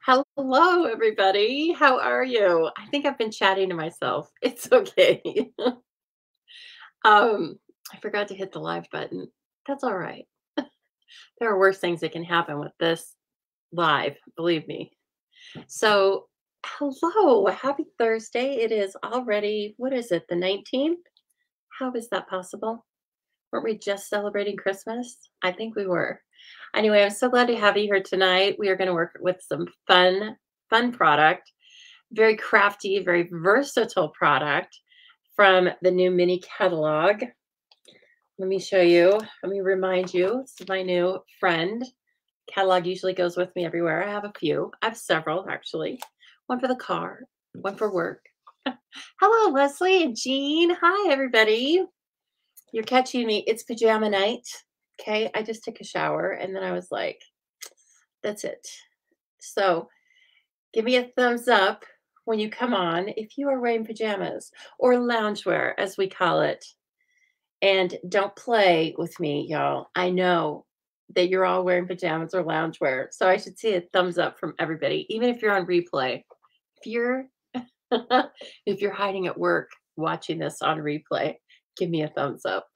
Hello, everybody. How are you? I think I've been chatting to myself. It's okay. um, I forgot to hit the live button. That's all right. There are worse things that can happen with this live, believe me. So, hello, happy Thursday. It is already, what is it, the 19th? How is that possible? Weren't we just celebrating Christmas? I think we were. Anyway, I'm so glad to have you here tonight. We are going to work with some fun product, very crafty, very versatile product from the new mini catalog. Let me show you. Let me remind you, this is my new friend. Catalog usually goes with me everywhere. I have a few. I have several actually. One for the car, one for work. Hello, Leslie and Jean. Hi, everybody. You're catching me. It's pajama night. Okay. I just took a shower and then I was like, that's it. So give me a thumbs up when you come on if you are wearing pajamas or loungewear, as we call it. And don't play with me, y'all. I know that you're all wearing pajamas or loungewear. So I should see a thumbs up from everybody, even if you're on replay. If you're if you're hiding at work watching this on replay, give me a thumbs up.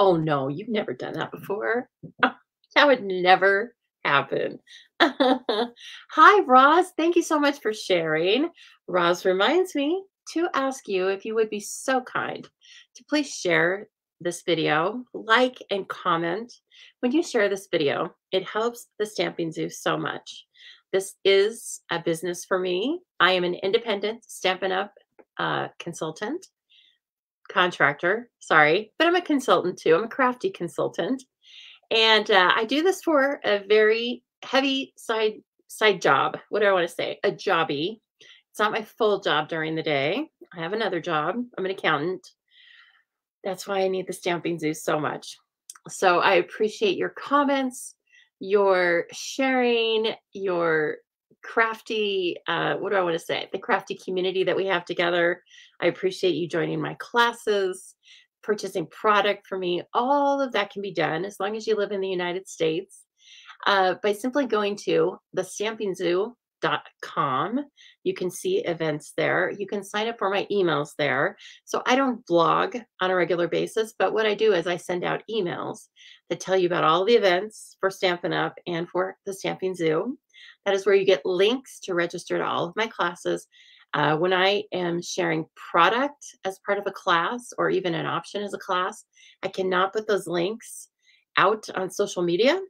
Oh no, you've never done that before. That would never happen. Hi, Roz. Thank you so much for sharing. Roz reminds me to ask you if you would be so kind to please share this video, like and comment. When you share this video, it helps the Stamping Zoo so much. This is a business for me. I am an independent Stampin' Up! Consultant, contractor, sorry, but I'm a consultant too. I'm a crafty consultant. And I do this for a very heavy side job. What do I want to say? A jobby. It's not my full job during the day. I have another job. I'm an accountant. That's why I need the Stamping Zoo so much. So I appreciate your comments, your sharing, your crafty, what do I want to say? The crafty community that we have together. I appreciate you joining my classes, purchasing product for me. All of that can be done as long as you live in the United States by simply going to thestampingzoo.com. You can see events there. You can sign up for my emails there. So I don't blog on a regular basis, but what I do is I send out emails that tell you about all the events for Stampin' Up! And for the Stamping Zoo. That is where you get links to register to all of my classes. When I am sharing product as part of a class or even an option as a class, I cannot put those links out on social media.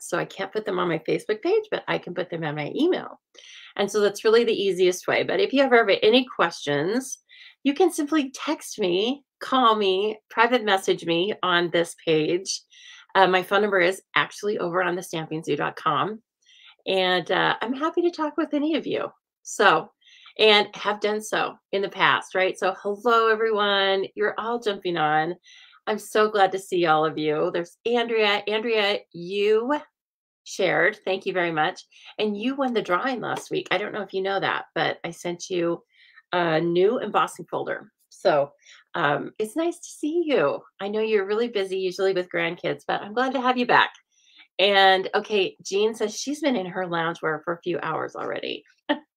So I can't put them on my Facebook page, but I can put them on my email. And so that's really the easiest way. But if you ever have any questions, you can simply text me, call me, private message me on this page. My phone number is actually over on thestampingzoo.com. And I'm happy to talk with any of you. So, and have done so in the past, right? So, hello, everyone. You're all jumping on. I'm so glad to see all of you. There's Andrea. Andrea, you shared. Thank you very much. And you won the drawing last week. I don't know if you know that, but I sent you a new embossing folder. So it's nice to see you. I know you're really busy usually with grandkids, but I'm glad to have you back. And okay, Jean says she's been in her loungewear for a few hours already.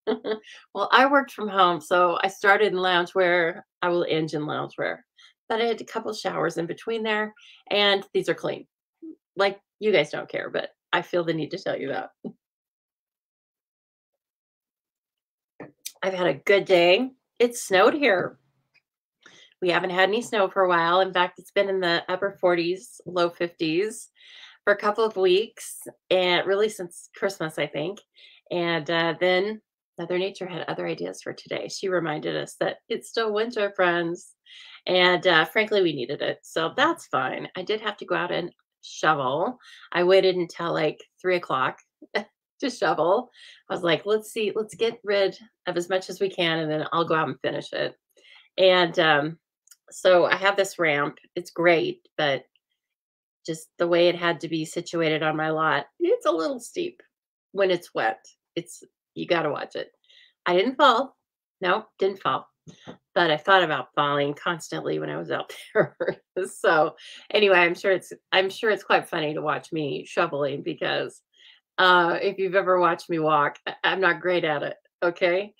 Well, I worked from home, so I started in loungewear. I will end in loungewear. But I had a couple showers in between there, and these are clean. Like you guys don't care, but I feel the need to tell you that. I've had a good day. It snowed here. We haven't had any snow for a while. In fact, it's been in the upper 40s, low 50s for a couple of weeks, and really since Christmas, I think. And then Mother Nature had other ideas for today. She reminded us that it's still winter, friends. And frankly, we needed it. So that's fine. I did have to go out and shovel. I waited until like 3 o'clock to shovel. I was like, let's see, let's get rid of as much as we can, and then I'll go out and finish it. And so I have this ramp. It's great, but just the way it had to be situated on my lot, it's a little steep when it's wet. It's you got to watch it. I didn't fall. No, didn't fall. But I thought about falling constantly when I was out there. So anyway, I'm sure it's quite funny to watch me shoveling because If you've ever watched me walk, I'm not great at it, okay?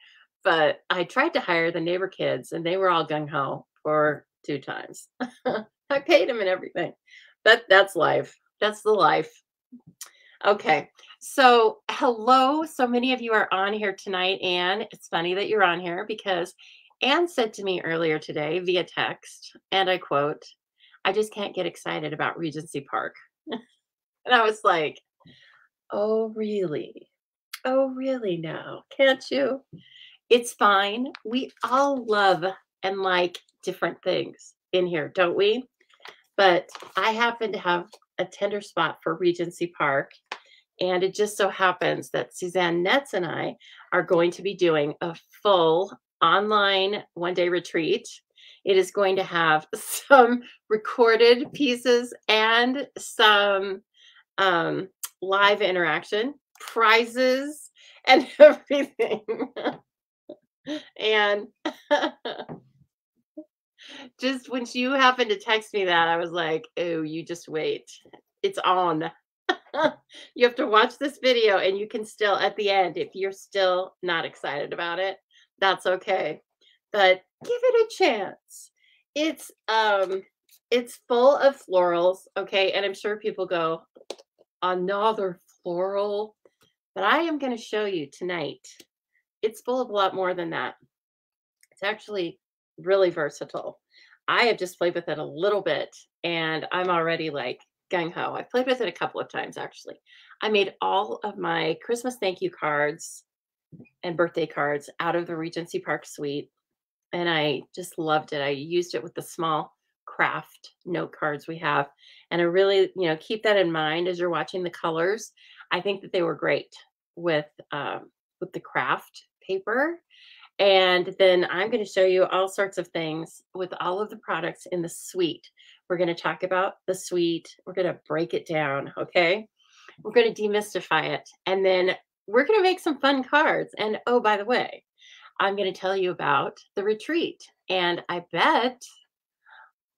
But I tried to hire the neighbor kids, and they were all gung ho for 2 times. I paid them and everything, but that's life. That's the life. Okay. So, hello. So many of you are on here tonight, Anne. It's funny that you're on here because Anne said to me earlier today via text, and I quote, I just can't get excited about Regency Park. And I was like, oh, really? Oh, really? Now, can't you? It's fine. We all love and like different things in here, don't we? But I happen to have a tender spot for Regency Park. And it just so happens that Suzanne Netz and I are going to be doing a full online 1 day retreat. It is going to have some recorded pieces and some um, live interaction, prizes, and everything. And just when you happened to text me that, I was like, oh, you just wait. It's on. You have to watch this video and you can still at the end, if you're still not excited about it, that's okay. But give it a chance. It's full of florals, okay? And I'm sure people go, another floral. But I am going to show you tonight. It's full of a lot more than that. It's actually really versatile. I have just played with it a little bit and I'm already like gung ho. I played with it a couple of times actually. I made all of my Christmas thank you cards and birthday cards out of the Regency Park suite and I just loved it. I used it with the small craft note cards we have and I really, keep that in mind as you're watching the colors. I think that they were great with the craft paper and then I'm going to show you all sorts of things with all of the products in the suite. We're going to talk about the suite. We're going to break it down. Okay. We're going to demystify it. And then we're going to make some fun cards. And oh, by the way, I'm going to tell you about the retreat. And I bet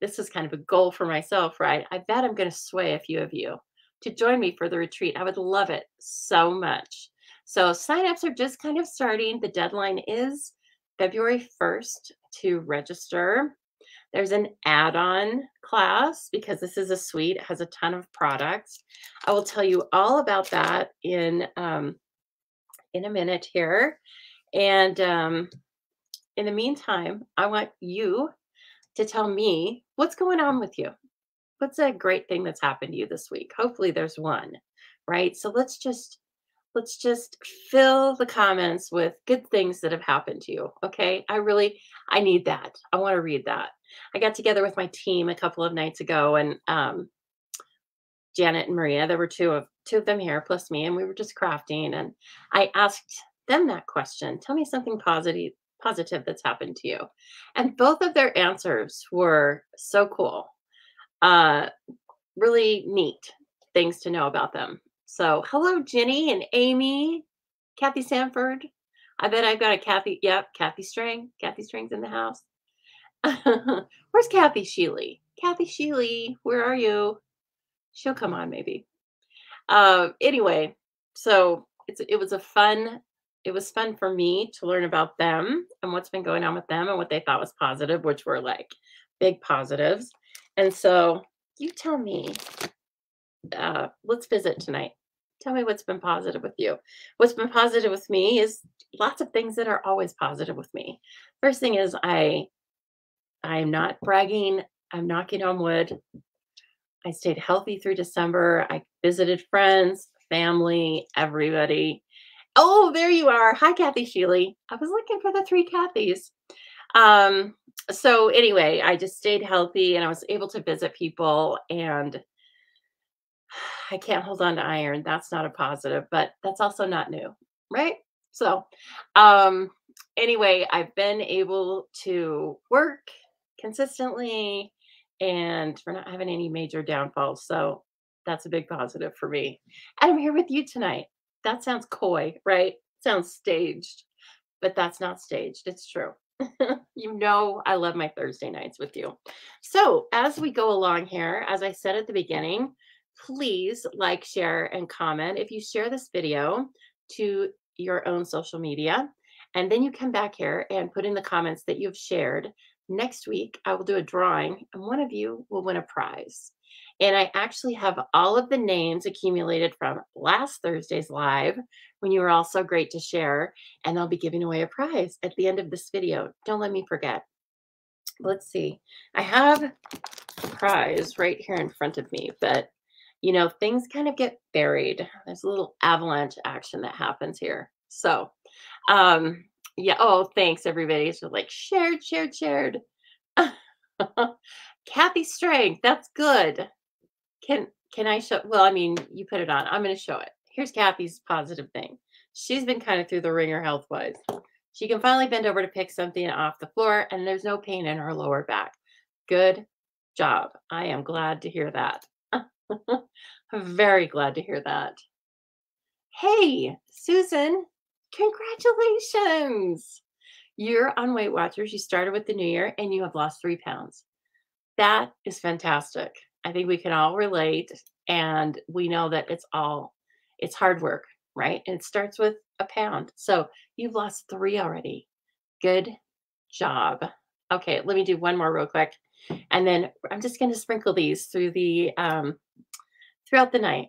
this is kind of a goal for myself, right? I bet I'm going to sway a few of you to join me for the retreat. I would love it so much. So signups are just kind of starting. The deadline is February 1st to register. There's an add-on class because this is a suite. It has a ton of products. I will tell you all about that in a minute here. And in the meantime, I want you to tell me what's going on with you. What's a great thing that's happened to you this week? Hopefully there's one, right? So let's just fill the comments with good things that have happened to you. Okay. I need that. I want to read that. I got together with my team a couple of nights ago and Janet and Maria, there were two of them here plus me, and we were just crafting. And I asked them that question. Tell me something positive that's happened to you. And both of their answers were so cool. Uh really neat things to know about them. So, hello, Jenny and Amy, Kathy Sanford. I bet I've got a Kathy. Yep, Kathy String. Kathy String's in the house. Where's Kathy Sheely? Kathy Sheely, where are you? She'll come on maybe. Anyway, so it was fun for me to learn about them and what's been going on with them and what they thought was positive, which were like big positives. And so you tell me, let's visit tonight. Tell me what's been positive with you. What's been positive with me is lots of things that are always positive with me. First thing is I'm not bragging. I'm knocking on wood. I stayed healthy through December. I visited friends, family, everybody. Oh, there you are. Hi, Kathy Sheely. I was looking for the three Kathys. So anyway, I just stayed healthy and I was able to visit people and I can't hold on to iron. That's not a positive, but that's also not new, right? So, um, anyway, I've been able to work consistently and we're not having any major downfalls. So, that's a big positive for me. And I'm here with you tonight. That sounds coy, right? Sounds staged, but that's not staged. It's true. I love my Thursday nights with you. So, as we go along here, as I said at the beginning, please like, share, and comment. If you share this video to your own social media, and then you come back here and put in the comments that you've shared, next week I will do a drawing and one of you will win a prize. And I actually have all of the names accumulated from last Thursday's live when you were all so great to share, and I'll be giving away a prize at the end of this video. Don't let me forget. Let's see. I have a prize right here in front of me, but you know, things kind of get buried. There's a little avalanche action that happens here. So, um, yeah. Oh, thanks everybody. So like shared, shared, shared. Kathy Strength. That's good. Can I show? Well, I mean, you put it on. I'm going to show it. Here's Kathy's positive thing. She's been kind of through the ringer health wise. She can finally bend over to pick something off the floor, and there's no pain in her lower back. Good job. I am glad to hear that. I'm very glad to hear that. Hey, Susan, congratulations. You're on Weight Watchers. You started with the new year and you have lost 3 pounds. That is fantastic. I think we can all relate, and we know that it's hard work, right? And it starts with a pound. So you've lost 3 already. Good job. Okay, let me do one more real quick. And then I'm just going to sprinkle these through the throughout the night.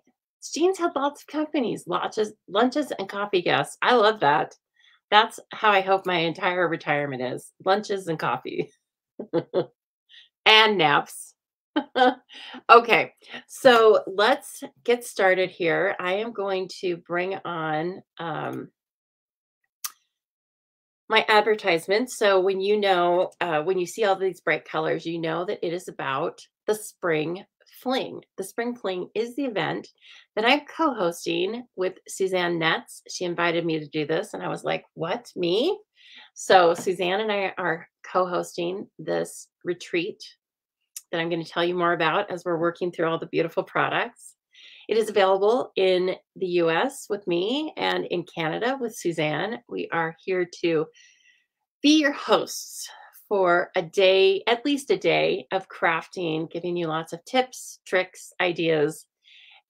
Jean's had lots of companies, lunches and coffee guests. I love that. That's how I hope my entire retirement is. Lunches and coffee and naps. Okay, so let's get started here. I am going to bring on my advertisement. So when when you see all these bright colors, you know that it is about the Spring Fling. The Spring Fling is the event that I'm co-hosting with Suzanne Netz. She invited me to do this, and I was like, "What, me?" So Suzanne and I are co-hosting this retreat that I'm going to tell you more about as we're working through all the beautiful products. It is available in the US with me and in Canada with Suzanne. We are here to be your hosts for a day, at least a day of crafting, giving you lots of tips, tricks, ideas,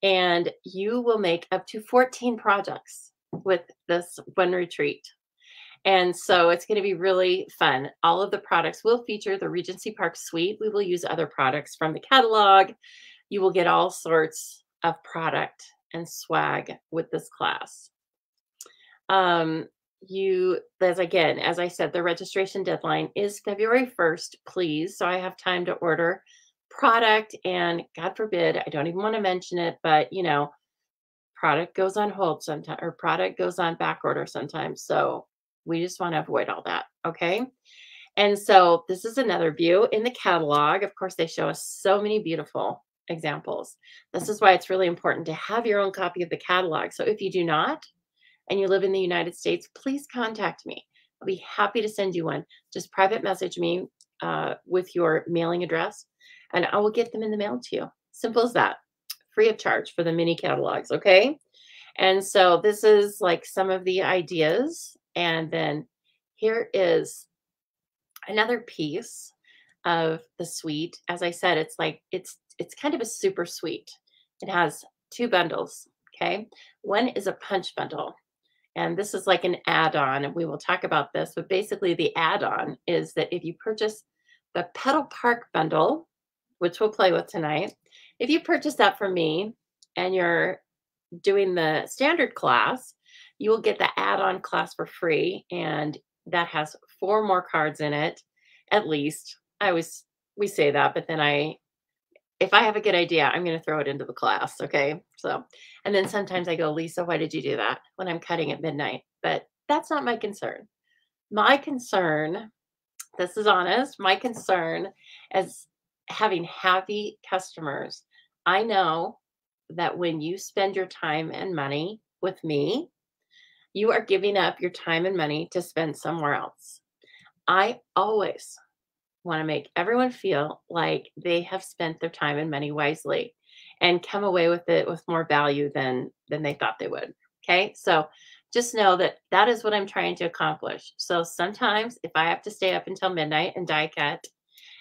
and you will make up to 14 projects with this one retreat. And so it's going to be really fun. All of the products will feature the Regency Park Suite. We will use other products from the catalog. You will get all sorts of product and swag with this class. As I said, the registration deadline is February 1st, please. So I have time to order product, and God forbid, I don't even want to mention it, but you know, product goes on hold sometimes, or product goes on back order sometimes. So we just want to avoid all that. Okay. And so this is another view in the catalog. Of course, they show us so many beautiful examples. This is why it's really important to have your own copy of the catalog. So if you do not, and you live in the United States, please contact me. I'll be happy to send you one. Just private message me with your mailing address, and I will get them in the mail to you. Simple as that. Free of charge for the mini catalogs, okay? And so this is like some of the ideas. And then here is another piece of the suite. As I said, it's kind of a super suite. It has 2 bundles, okay? One is a punch bundle. And this is like an add-on, and we will talk about this. But basically, the add-on is that if you purchase the Pedal Park bundle, which we'll play with tonight, if you purchase that from me and you're doing the standard class, you will get the add-on class for free, and that has 4 more cards in it, at least. We say that, but then if I have a good idea, I'm going to throw it into the class. Okay. So, and then sometimes I go, Lisa, why did you do that when I'm cutting at midnight? But that's not my concern. My concern, this is honest, my concern is having happy customers. I know that when you spend your time and money with me, you are giving up your time and money to spend somewhere else. I always want to make everyone feel like they have spent their time and money wisely and come away with it with more value than they thought they would. Okay. So just know that that is what I'm trying to accomplish. So sometimes if I have to stay up until midnight and die cut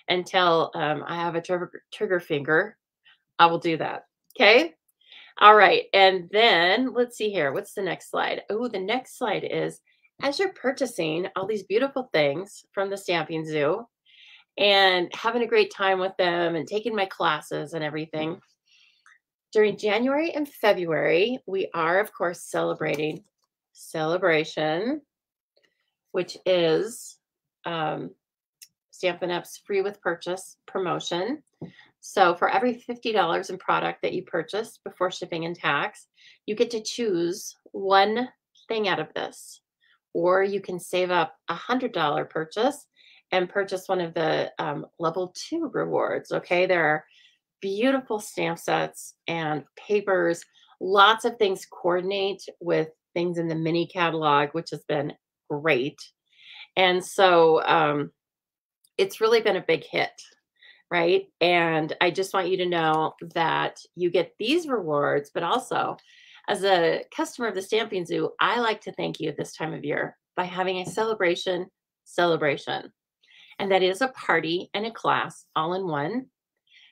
until I have a trigger finger, I will do that. Okay. All right. And then let's see here. What's the next slide? Oh, the next slide is as you're purchasing all these beautiful things from the Stamping Zoo and having a great time with them and taking my classes and everything. During January and February, we are, of course, celebrating Celebration, which is Stampin' Up's free with purchase promotion. So for every $50 in product that you purchase before shipping and tax, you get to choose one thing out of this. Or you can save up $100 purchase and purchase one of the level 2 rewards. Okay, there are beautiful stamp sets and papers. Lots of things coordinate with things in the mini catalog, which has been great. And so it's really been a big hit, right? And I just want you to know that you get these rewards, but also as a customer of the Stamping Zoo, I like to thank you this time of year by having a celebration. And that is a party and a class all in one.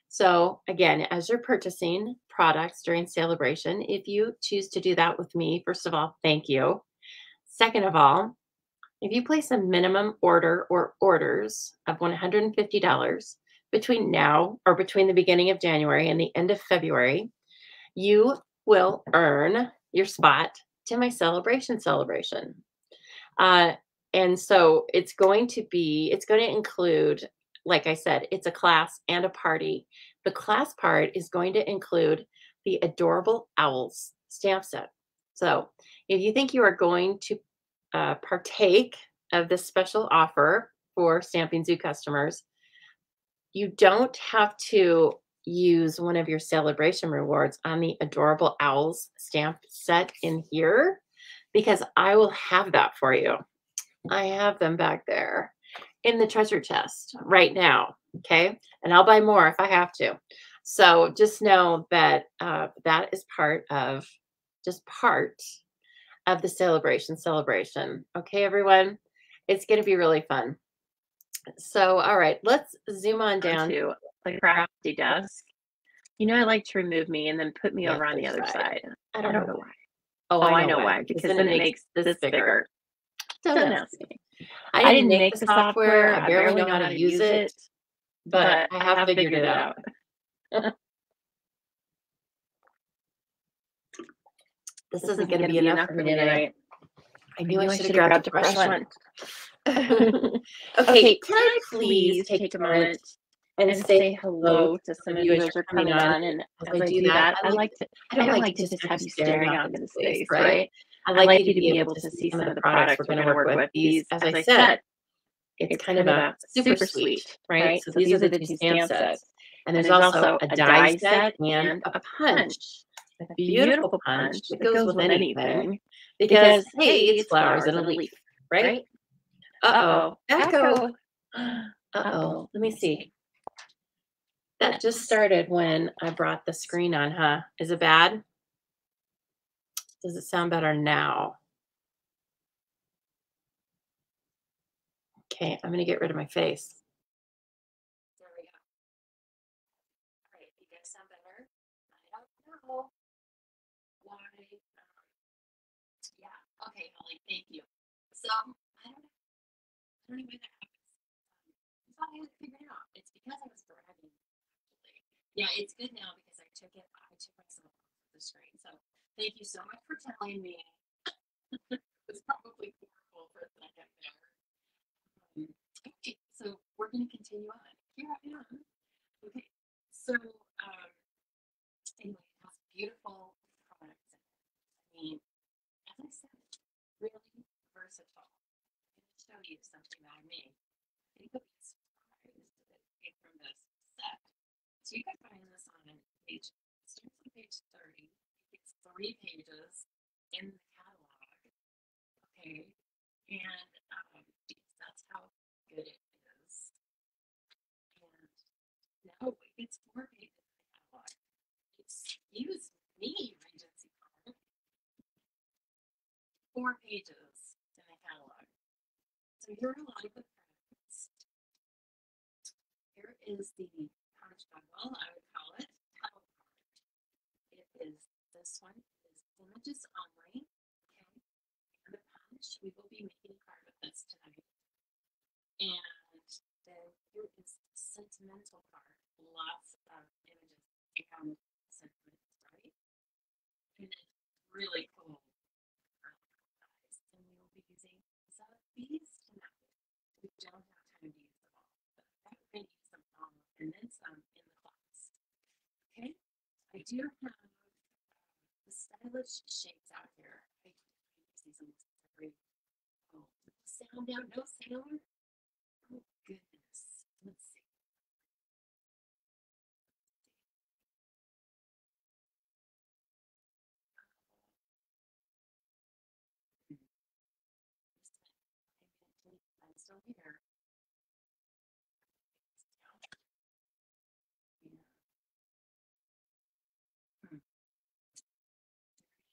So again, as you're purchasing products during Celebration, if you choose to do that with me, first of all, thank you. Second of all, if you place a minimum order or orders of $150 between now or between the beginning of January and the end of February, you will earn your spot to my celebration. Uh, and so it's going to include, like I said, it's a class and a party. The class part is going to include the Adorable Owls stamp set. So if you think you are going to partake of this special offer for Stamping Zoo customers, you don't have to use one of your celebration rewards on the Adorable Owls stamp set in here because I will have that for you. I have them back there in the treasure chest right now. Okay. And I'll buy more if I have to. So just know that that is part of the celebration. Okay, everyone. It's going to be really fun. So, all right, let's zoom on down to the crafty desk. You know, I like to remove me and then put me over on the other side. I don't know why. Oh, I know why. Because then it makes this bigger. Don't ask me. I didn't make the software. I barely know how to use it, but I have figured it out. This isn't going to be enough for me today. I knew I should have grabbed a fresh one. Okay, can I please take a moment and say hello to some of you as you're coming on? And as I do that, I don't like to just have you staring out into space, right? I like you to be able to see some of the products we're going to work with. These, as I said, it's kind of a super suite, right? So these are the two stamp sets. And there's also a die set and a punch. A beautiful punch that goes with anything. Because, hey, it's flowers and a leaf, right? Uh-oh. Echo. Uh-oh. Let me see. That just started when I brought the screen on, huh? Is it bad? Does it sound better now? Okay, I'm going to get rid of my face. There we go. All right, you guys sound better? I don't know why. Yeah, okay, Holly, thank you. So, I don't know why that happens. I thought I had it figured out. It's because I was bragging, actually. Yeah, it's good now because I took myself off the screen. So, thank you so much for telling me. It was probably horrible for a second there. Okay, so we're going to continue on. Here I am. Okay, so anyway, it has beautiful products. I mean, as I said, really versatile. I'm going to show you something that I made. I think you'll be surprised that it came from this set. So you can find this on page, starts on page 30. It's 3 pages in the catalog. Okay, and that's how good it is. And no, it's 4 pages in the catalog. Excuse me, Regency Park. 4 pages in the catalog. So here are a lot of the products. Here is the punch bundle, I would call it. images only. Okay. And the punch, we will be making a card with this tonight. And then here is the sentimental card. Lots of images and sentiments, right? And then really cool eyes. And we will be using some of these tonight. We don't have time to use them all, but I'm going to use them all and then some in the class. Okay? I do have the stylish shapes out here. I use these almost every. Oh, sound out? No sound? Oh, goodness. Let's see. I'm still here.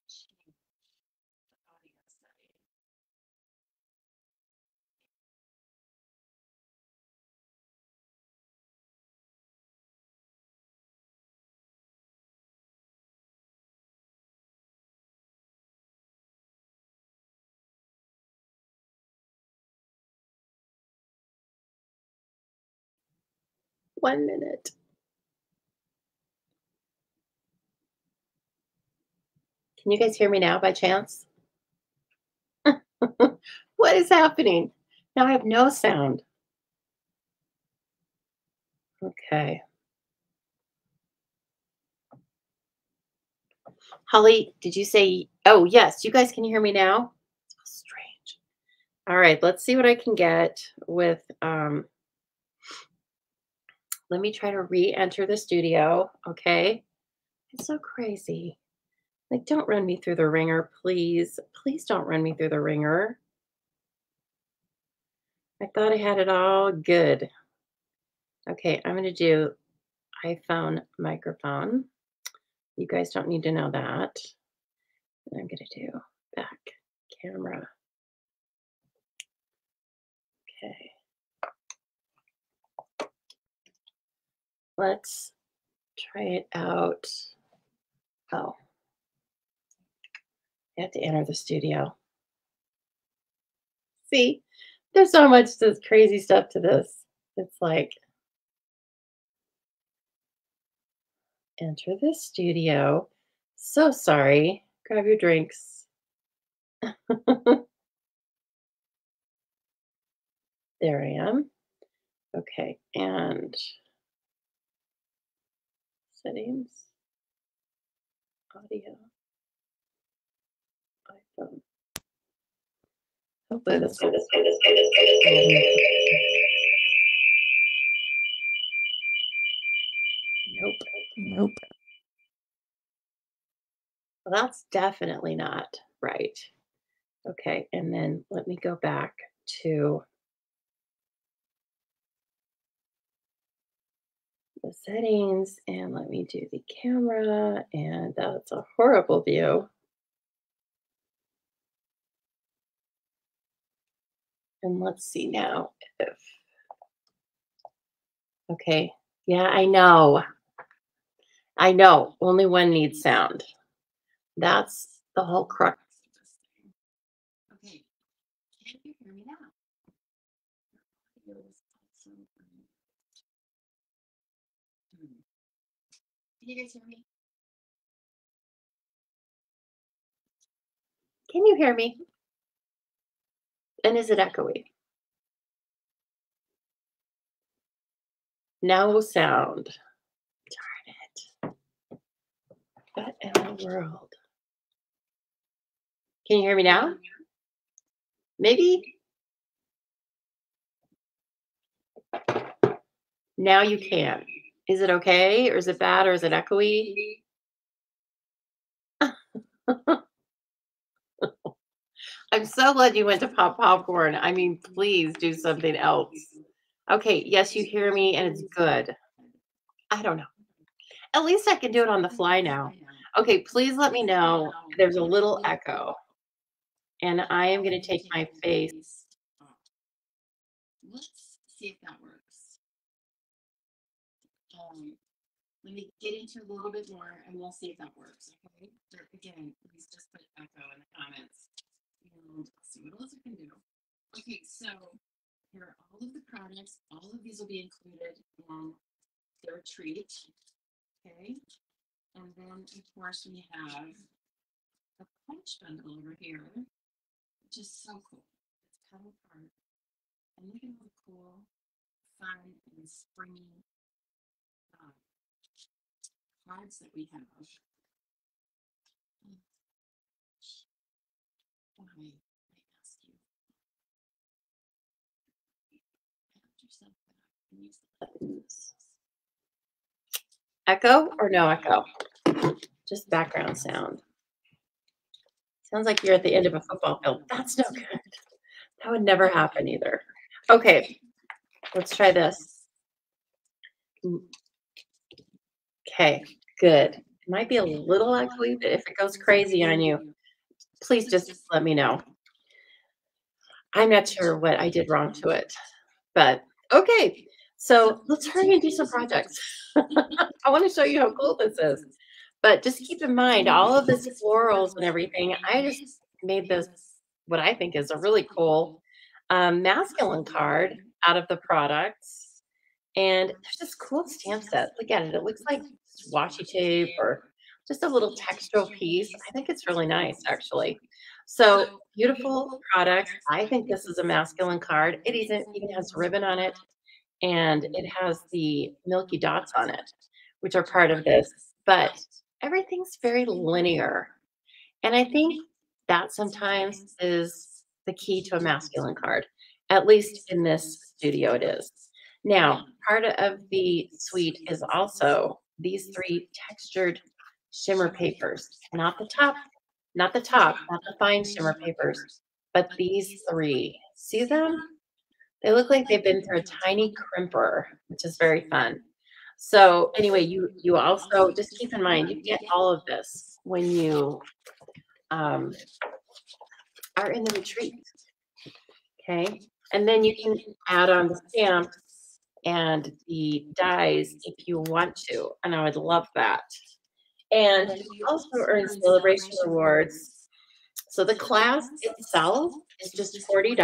Change the audio setting. 1 minute. Can you guys hear me now by chance? What is happening? Now I have no sound. Okay. Holly, did you say, oh, yes, you guys can hear me now? So strange. All right, let's see what I can get with, let me try to re-enter the studio, okay? It's so crazy. Like, don't run me through the ringer, please. Please don't run me through the ringer. I thought I had it all good. Okay, I'm going to do iPhone microphone. You guys don't need to know that. And I'm going to do back camera. Okay. Let's try it out. Oh, I have to enter the studio. See, there's so much this crazy stuff to this. It's like, enter the studio. So sorry. Grab your drinks. There I am. Okay, and settings, audio, iPhone. Hopefully this will. Nope. Nope. Well, that's definitely not right. Okay, and then let me go back to the settings and let me do the camera, and that's a horrible view. And let's see now if, okay, yeah, I know. I know, only one needs sound. That's the whole crux of this thing. Okay, can you hear me now? Can you guys hear me? Can you hear me? And is it echoey? No sound. Darn it. What in the world? Can you hear me now? Maybe? Now you can. Is it okay? Or is it bad? Or is it echoey? I'm so glad you went to pop popcorn. I mean, please do something else. Okay, yes, you hear me and it's good. I don't know. At least I can do it on the fly now. Okay, please let me know. There's a little echo. And I am going to take my face off. Let's see if that works. let me get into a little bit more and we'll see if that works. Okay. So again, please just put echo in the comments and I'll see what else I can do. Okay, so here are all of the products. All of these will be included in the retreat. Okay. And then of course we have a punch bundle over here, which is so cool. It's cut apart. And look at all the cool, fun, and springy cards that we have. Why, I ask you. Echo or no echo? Just background sound. Sounds like you're at the end of a football field. That's no good. That would never happen either. Okay, let's try this. Okay, good. It might be a little ugly, but if it goes crazy on you, please just let me know. I'm not sure what I did wrong to it, but okay. So let's hurry and do some projects. I want to show you how cool this is. But just keep in mind, all of this florals and everything, I just made this, what I think is a really cool masculine card out of the products. And there's this cool stamp set. Look at it. It looks like washi tape or just a little textural piece. I think it's really nice, actually. So beautiful products. I think this is a masculine card. It even has ribbon on it. And it has the milky dots on it, which are part of this. But everything's very linear. And I think that sometimes is the key to a masculine card. At least in this studio it is. Now, part of the suite is also these 3 textured shimmer papers. Not the fine shimmer papers, but these 3. See them? They look like they've been through a tiny crimper, which is very fun. So anyway, you also just keep in mind, you get all of this when you are in the retreat. Okay. And then you can add on the stamps and the dies if you want to. And I would love that. And you also earn celebration rewards. So the class itself is just $40.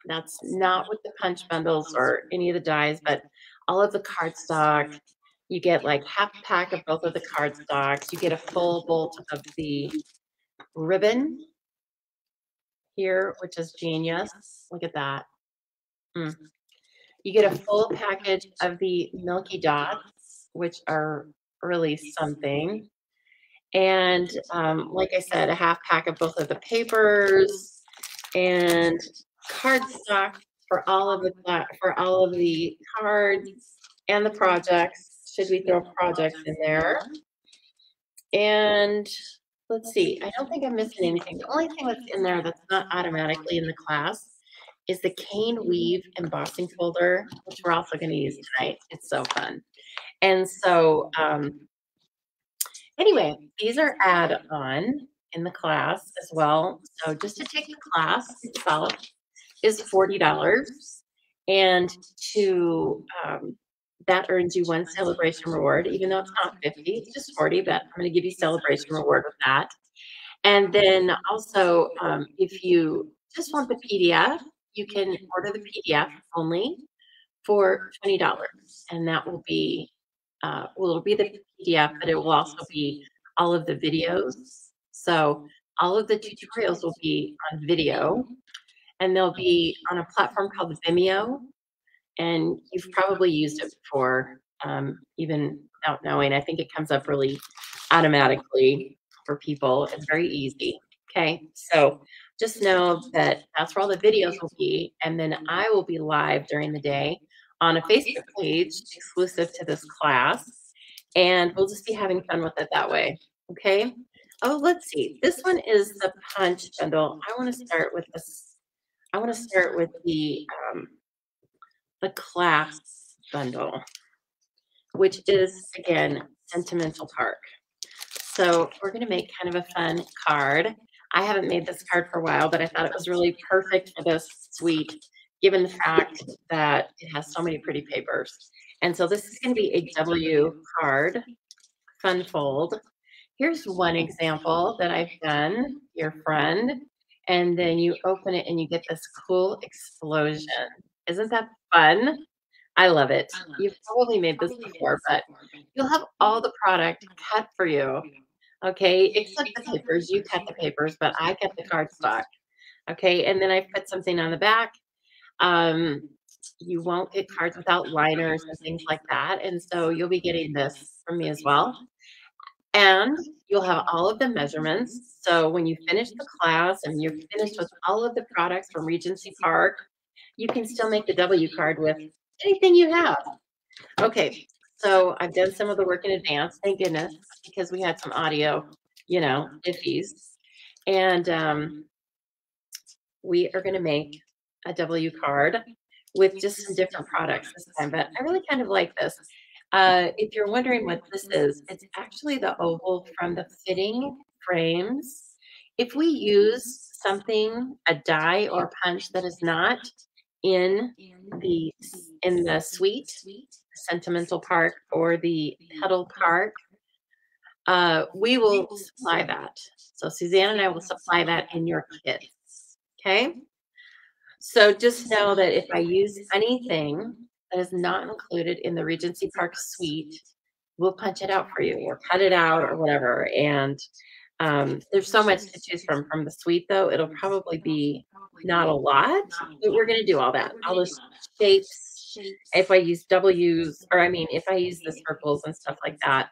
That's not with the punch bundles or any of the dies, but all of the cardstock. You get like half a pack of both of the cardstocks. You get a full bolt of the ribbon here, which is genius. Look at that. You get a full package of the milky dots, which are really something. And like I said, a half pack of both of the papers and cardstock for all of the cards and the projects. Should we throw projects in there? And let's see, I don't think I'm missing anything. The only thing that's in there that's not automatically in the class is the cane weave embossing folder, which we're also going to use tonight. It's so fun. And so anyway, these are add-on in the class as well. So just to take the class itself is $40. And to that earns you 1 celebration reward, even though it's not 50, it's just 40, but I'm going to give you celebration reward with that. And then also, if you just want the PDF, you can order the PDF only for $20. And that will be, it'll be the PDF, but it will also be all of the videos. So all of the tutorials will be on video, and they'll be on a platform called Vimeo. And you've probably used it before, even without knowing. I think it comes up really automatically for people. It's very easy. Okay, so just know that that's where all the videos will be. And then I will be live during the day on a Facebook page exclusive to this class. And we'll just be having fun with it that way. Okay. Oh, let's see. This one is the punch bundle. I want to start with this. I want to start with the class bundle, which is, again, Sentimental Park. So we're going to make kind of a fun card. I haven't made this card for a while, but I thought it was really perfect for this suite, given the fact that it has so many pretty papers. And so this is going to be a W card fun fold. Here's one example that I've done, your friend, and then you open it and you get this cool explosion. Isn't that fun? I love it. You've probably made this before, but you'll have all the product cut for you. Okay, except the papers. You cut the papers, but I cut the cardstock. Okay, and then I put something on the back. Um, you won't get cards without liners and things like that, and so you'll be getting this from me as well. And you'll have all of the measurements. So when you finish the class and you're finished with all of the products from Regency Park, you can still make the W card with anything you have. Okay, so I've done some of the work in advance, thank goodness, because we had some audio, iffies. And we are going to make a W card with just some different products this time, but I really kind of like this. If you're wondering what this is, it's actually the oval from the fitting frames. If we use something, a die or punch that is not in the suite, Sentimental Park or the Petal Park, we will supply that. So Suzanne and I will supply that in your kits. Okay. So just know that if I use anything that is not included in the Regency Park suite, we'll punch it out for you or cut it out or whatever. And there's so much to choose from the suite, though. It'll probably be not a lot, but we're going to do all that. All those shapes. If I use W's, or I mean, if I use the circles and stuff like that,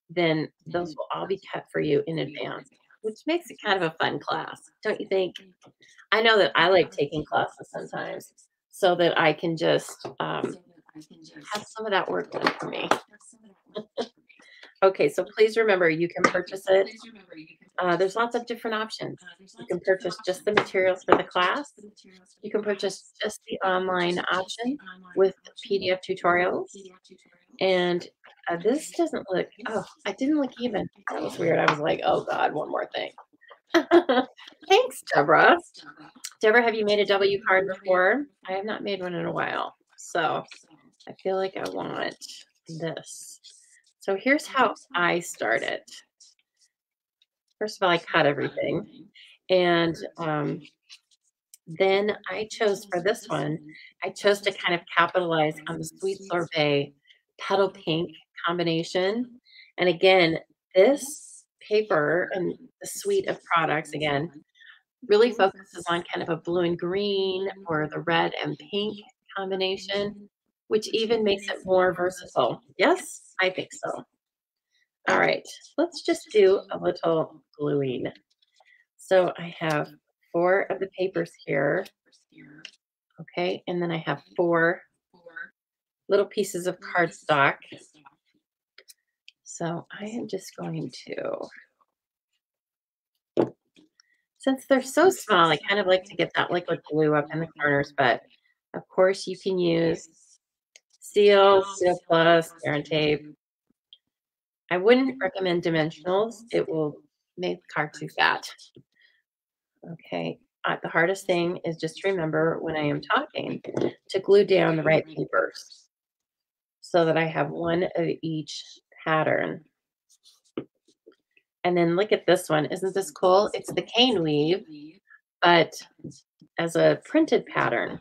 then those will all be cut for you in advance, which makes it kind of a fun class, don't you think? I know that I like taking classes sometimes so that I can just have some of that work done for me. Okay, so please remember, you can purchase it. There's lots of different options. You can purchase just the materials for the class. You can purchase just the online option with PDF tutorials. And this doesn't look, oh, I didn't look even. That was weird. I was like, oh God, one more thing. Thanks, Deborah. Deborah, have you made a W card before? I have not made one in a while. So I feel like I want this. So here's how I started. First of all, I cut everything. And then I chose for this one, I chose to kind of capitalize on the Sweet Sorbet Petal Pink combination. And again, this paper and the suite of products, again, really focuses on kind of a blue and green or the red and pink combination, which even makes it more versatile. Yes, I think so. All right, let's just do a little gluing. So I have 4 of the papers here. Okay, and then I have 4 little pieces of cardstock. So I am just going to, since they're so small, I kind of like to get that liquid glue up in the corners, but of course you can use Seal Plus, Parent Tape. I wouldn't recommend dimensionals. It will make the card too fat. Okay, the hardest thing is just to remember when I am talking to glue down the right papers so that I have one of each pattern. And then look at this one. Isn't this cool? It's the cane weave, but as a printed pattern.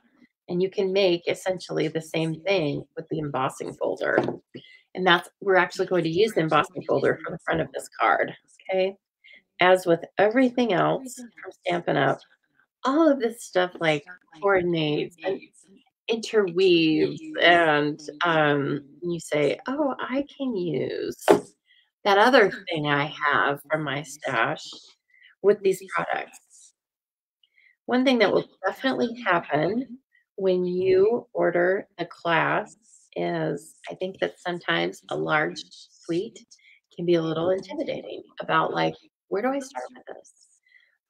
And you can make essentially the same thing with the embossing folder. And we're actually going to use the embossing folder for the front of this card. Okay. As with everything else from Stampin' Up, all of this stuff like coordinates and interweaves, and you say, oh, I can use that other thing I have from my stash with these products. One thing that will definitely happen when you order a class is I think that sometimes a large suite can be a little intimidating about like, where do I start with this?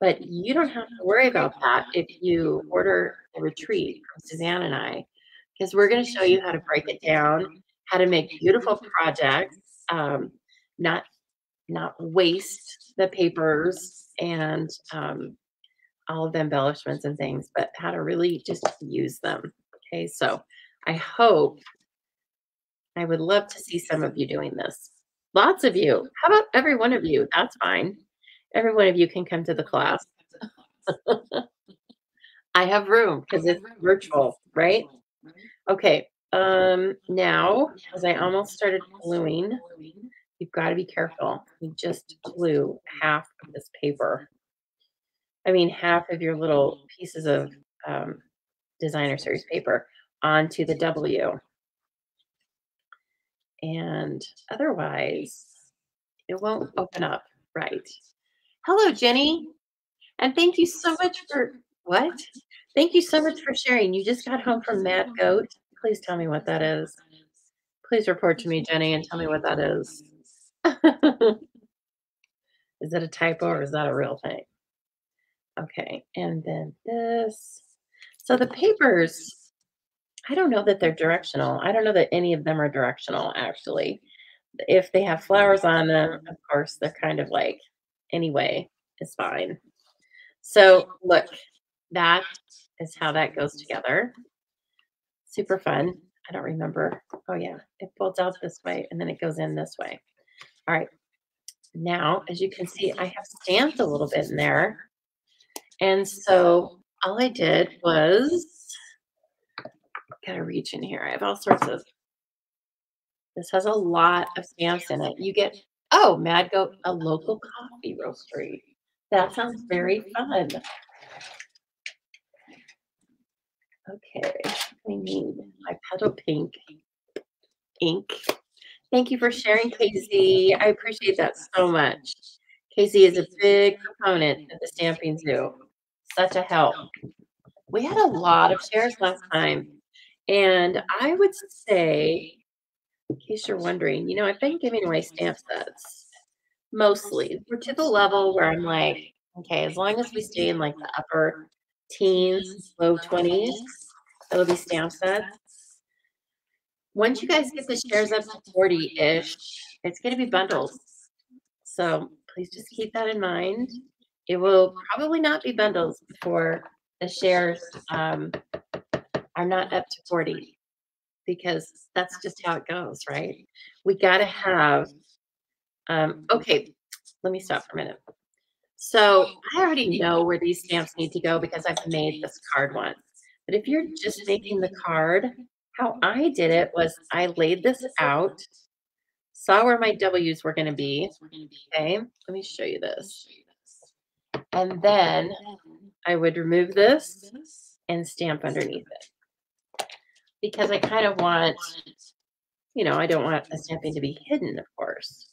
But you don't have to worry about that if you order a retreat from Suzanne and I, because we're going to show you how to break it down, how to make beautiful projects, not waste the papers and all of the embellishments and things, but how to really just use them. Okay, so I hope I would love to see some of you doing this. Lots of you. How about every one of you? That's fine. Every one of you can come to the class. I have room because it's virtual, right? Okay. Now, as I almost started gluing, you've got to be careful. You just glue half of this paper. I mean, half of your little pieces of designer series paper onto the W. And otherwise, it won't open up right. Hello, Jenny. And thank you so much for what? Thank you so much for sharing. You just got home from Mad Goat. Please tell me what that is. Please report to me, Jenny, and tell me what that is. Is that a typo or is that a real thing? Okay, and then this. So the papers, I don't know that they're directional. I don't know that any of them are directional, actually. If they have flowers on them, of course, they're kind of like, anyway, it's fine. So look, that is how that goes together. Super fun. I don't remember. Oh yeah, it folds out this way and then it goes in this way. All right. Now, as you can see, I have stamped a little bit in there. And so all I did was, gotta reach in here. I have all sorts of, this has a lot of stamps in it. You get, oh, Mad Goat, a local coffee roastery. That sounds very fun. Okay, we need my petal pink ink. Thank you for sharing, Casey. I appreciate that so much. Casey is a big proponent of the Stamping Zoo. Such a help. We had a lot of shares last time. And I would say, in case you're wondering, you know, I've been giving away stamp sets. Mostly. We're to the level where I'm like, okay, as long as we stay in like the upper teens, low 20s, it'll be stamp sets. Once you guys get the shares up to 40-ish, it's going to be bundles. So please just keep that in mind. It will probably not be bundles before the shares are not up to 40 because that's just how it goes, right? We got to have, okay, let me stop for a minute. So I already know where these stamps need to go because I've made this card once. But if you're just making the card, how I did it was I laid this out, saw where my W's were going to be. Okay, let me show you this. And then I would remove this and stamp underneath it. Because I kind of want, you know, I don't want the stamping to be hidden, of course.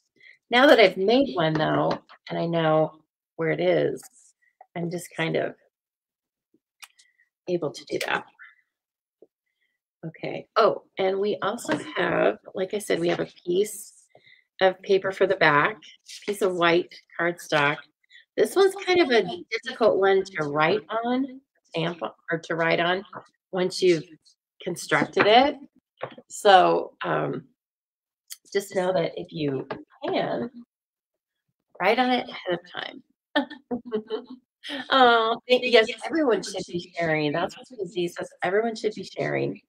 Now that I've made one, though, and I know where it is, I'm just kind of able to do that. Okay. Oh, and we also have, like I said, we have a piece of paper for the back, piece of white cardstock. This one's kind of a difficult one to write on, stamp or to write on once you've constructed it. So just know that if you can, write on it ahead of time. Oh, yes, everyone should be sharing. That's what the Z says. Everyone should be sharing.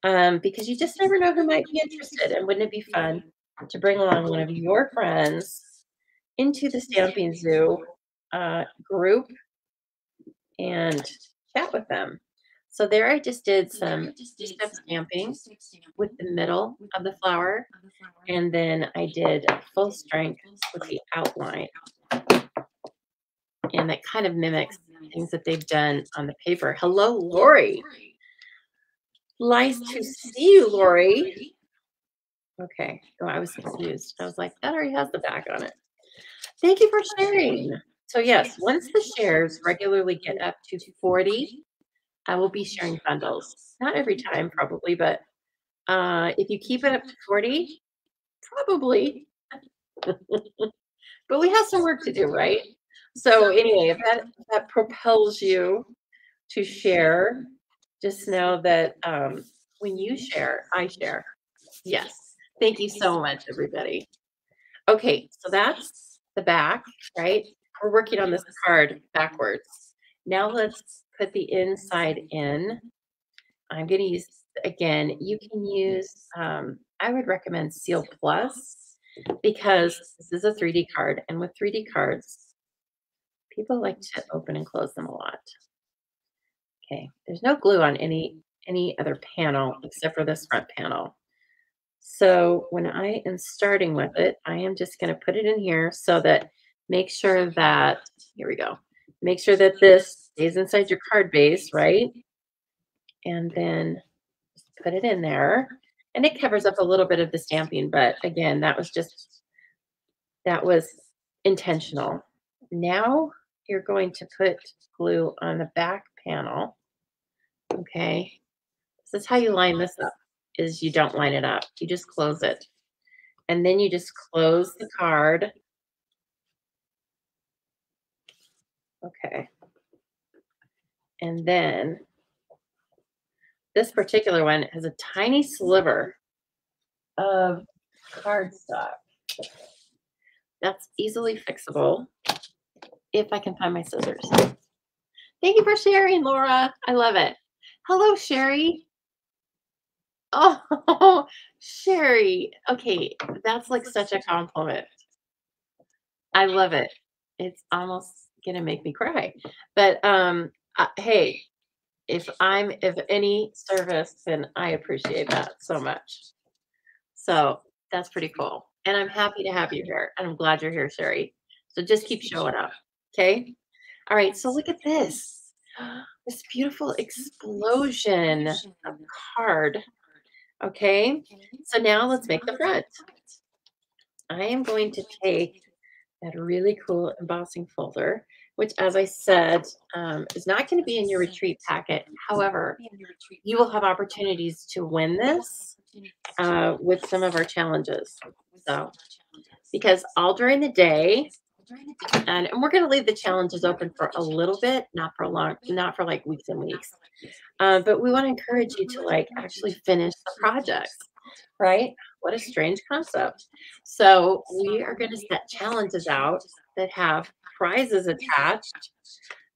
Because you just never know who might be interested. And wouldn't it be fun to bring along one of your friends into the Stamping Zoo group and chat with them? So there I just did some step stamping with the middle of the flower. And then I did full strength with the outline. And that kind of mimics things that they've done on the paper. Hello, Lori. Nice to see you, Lori. Okay. Oh, I was confused. I was like, that already has the back on it. Thank you for sharing. So yes, once the shares regularly get up to 40, I will be sharing bundles. Not every time, probably, but if you keep it up to 40, probably. But we have some work to do, right? So anyway, if that propels you to share, just know that when you share, I share. Yes. Thank you so much, everybody. Okay, so that's the back, right? We're working on this card backwards. Now let's put the inside in. I'm going to use again, you can use, I would recommend Seal Plus because this is a 3D card. And with 3D cards, people like to open and close them a lot. Okay, there's no glue on any other panel except for this front panel. So when I am starting with it, I am just going to put it in here so that make sure that, here we go, make sure that this stays inside your card base, right? And then just put it in there. And it covers up a little bit of the stamping, but again, that was intentional. Now you're going to put glue on the back panel. Okay. This is how you line this up, is you don't line it up. You just close it. And then you just close the card. Okay. And then this particular one has a tiny sliver of cardstock. That's easily fixable if I can find my scissors. Thank you for sharing, Laura. I love it. Hello, Sherry. Oh, Sherry. Okay, that's like such a compliment. I love it. It's almost gonna make me cry. But hey, if I'm of any service, then I appreciate that so much. So that's pretty cool. And I'm happy to have you here. And I'm glad you're here, Sherry. So just keep showing up. Okay. All right. So look at this. This beautiful explosion of card. Okay. So now let's make the front. I am going to take that really cool embossing folder, which, as I said, is not going to be in your retreat packet. However, you will have opportunities to win this with some of our challenges. So, because all during the day, and we're going to leave the challenges open for a little bit, not for long, not for like weeks and weeks. But we want to encourage you to like actually finish the projects, right? What a strange concept. So we are going to set challenges out that have prizes attached.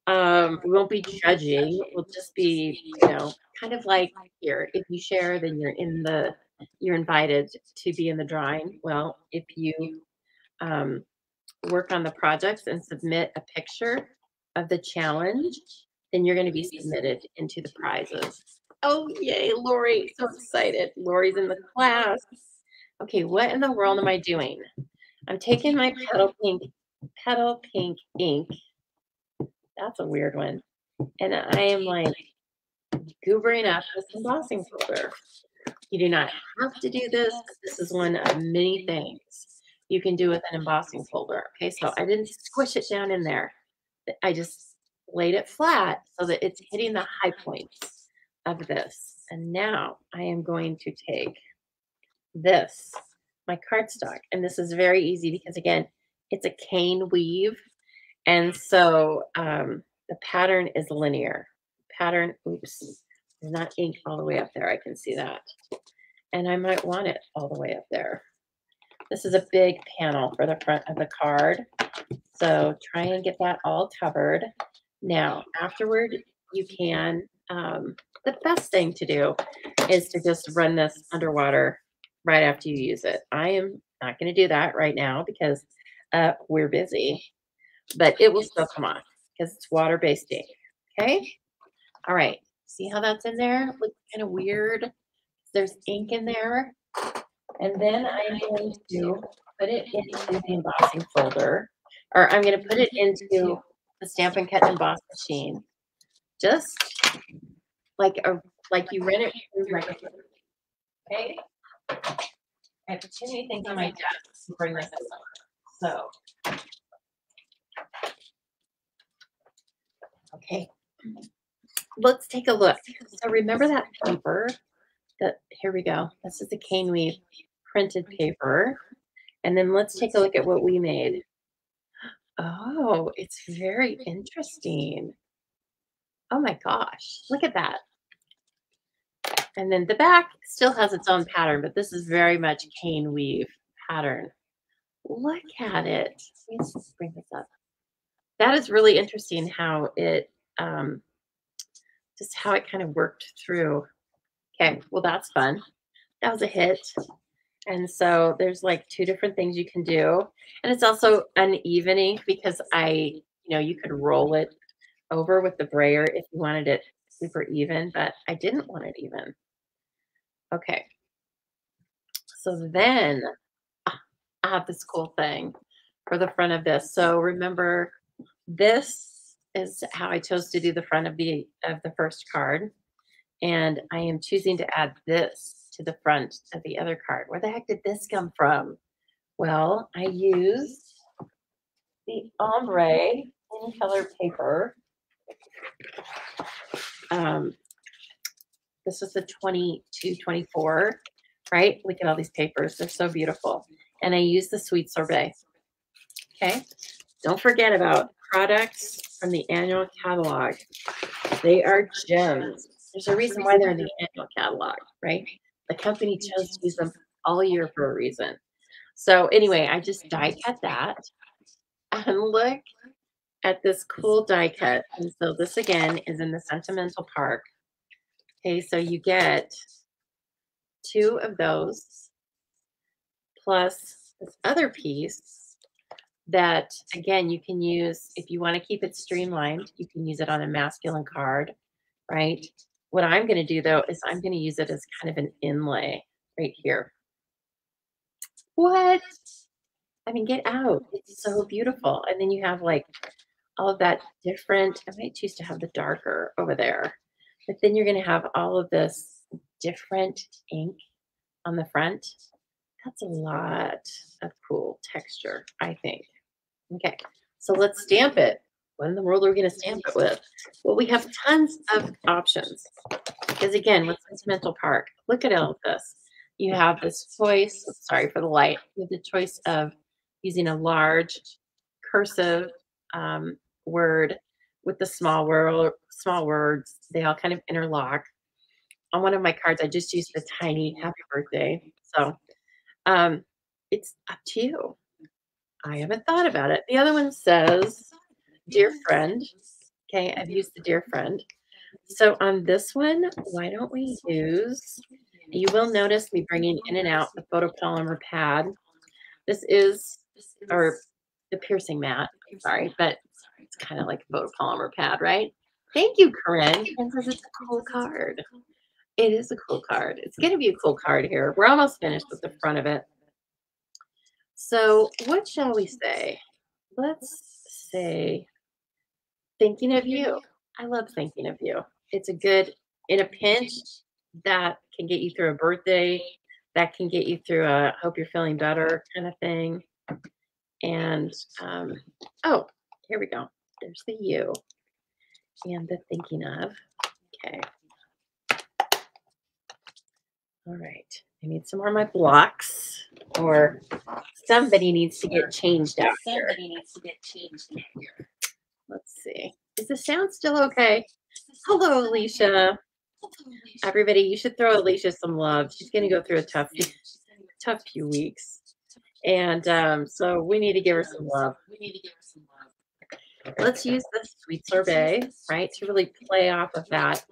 We won't be judging. We'll just be, kind of like here. If you share, then you're invited to be in the drawing. Well, if you work on the projects and submit a picture of the challenge, then you're going to be submitted into the prizes. Oh, yay, Lori. So excited. Lori's in the class. Okay, what in the world am I doing? I'm taking my Petal Pink ink. That's a weird one. And I am like goobering up this embossing folder. You do not have to do this. This is one of many things you can do with an embossing folder. Okay, so I didn't squish it down in there. I just laid it flat so that it's hitting the high points of this. And now I am going to take this, my cardstock, and this is very easy because, again, it's a cane weave. And so the pattern is linear. Pattern, oops, there's not ink all the way up there. I can see that. And I might want it all the way up there. This is a big panel for the front of the card. So try and get that all covered. Now, afterward, you can, the best thing to do is to just run this underwater right after you use it. I am not going to do that right now because we're busy, but it will still come off because it's water-based ink. Okay. All right. See how that's in there? Looks kind of weird. There's ink in there. And then I'm going to put it into the embossing folder, or I'm going to put it into the Stampin' Cut Emboss machine, just like you run it through regular. Okay. I have too many things on my desk to bring this over. So, okay, let's take a look. So remember that paper? Here we go. This is the cane weave printed paper. And then let's take a look at what we made. Oh, it's very interesting. Oh my gosh, look at that. And then the back still has its own pattern, but this is very much cane weave pattern. Look at it. Let's bring this up. That is really interesting how it, just how it kind of worked through. Okay, well, that's fun. That was a hit. And so there's like two different things you can do. And it's also unevening because you could roll it over with the brayer if you wanted it super even, but I didn't want it even. Okay, so then I have this cool thing for the front of this. So remember, this is how I chose to do the front of the first card. And I am choosing to add this to the front of the other card. Where the heck did this come from? Well, I used the ombre in color paper. Um, this is the 2224, right? Look at all these papers. They're so beautiful. And I used the Sweet Sorbet. Okay. Don't forget about products from the annual catalog. They are gems. There's a reason why they're in the annual catalog, right? The company chose to use them all year for a reason. So anyway, I just die cut that. And look at this cool die cut. And so this again is in the Sentimental Park. Okay, so you get two of those plus this other piece that again you can use if you want to keep it streamlined. You can use it on a masculine card, right? What I'm going to do though is I'm going to use it as kind of an inlay right here. What? I mean, get out. It's so beautiful. And then you have like all of that different. I might choose to have the darker over there, but then you're going to have all of this different ink on the front. That's a lot of cool texture, I think. Okay, so let's stamp it. What in the world are we going to stamp it with? Well, we have tons of options because again, with Sentimental Park, look at all of this. You have this choice. Sorry for the light. You have the choice of using a large cursive word with the small words. They all kind of interlock. On one of my cards, I just used the tiny happy birthday. So it's up to you. I haven't thought about it. The other one says, dear friend. Okay, I've used the dear friend. So on this one, why don't we use, you will notice me bringing in and out the photopolymer pad. This is, or the piercing mat, sorry, but it's kind of like a photopolymer pad, right? Thank you, Corinne. Corinne says it's a cool card. It is a cool card. It's going to be a cool card here. We're almost finished with the front of it. So what shall we say? Let's say thinking of you. I love thinking of you. It's a good, in a pinch, that can get you through a birthday. That can get you through a hope you're feeling better kind of thing. And, oh, here we go. There's the you and the thinking of. Okay. All right. I need some more of my blocks, or somebody needs to get changed out here. Let's see. Is the sound still okay? Hello, Alicia. Everybody, you should throw Alicia some love. She's going to go through a tough few weeks. And so we need to give her some love. Let's use the Sweet Sorbet, right, to really play off of that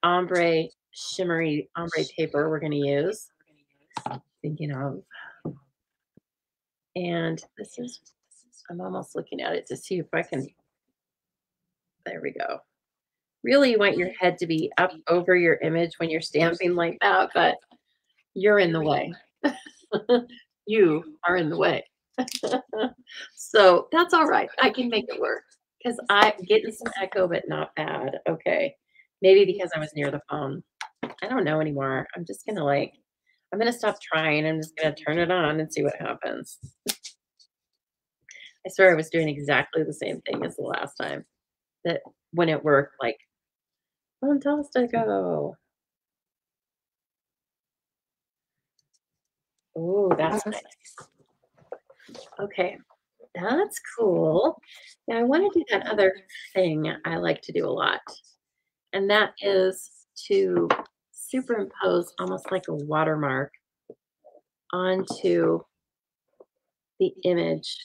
ombre, shimmery ombre paper we're going to use. Thinking of. And this is, I'm almost looking at it to see if I can, there we go. Really, you want your head to be up over your image when you're stamping like that, but you're in the way. You are in the way. So that's all right. I can make it work because I'm getting some echo, but not bad. Okay. Maybe because I was near the phone. I don't know anymore. I'm just going to I'm going to stop trying. I'm just going to turn it on and see what happens. I swear I was doing exactly the same thing as the last time. That when it worked, like, fantastico. Oh, that's nice. Okay, that's cool. Yeah, I want to do that other thing I like to do a lot, and that is to superimpose almost like a watermark onto the image.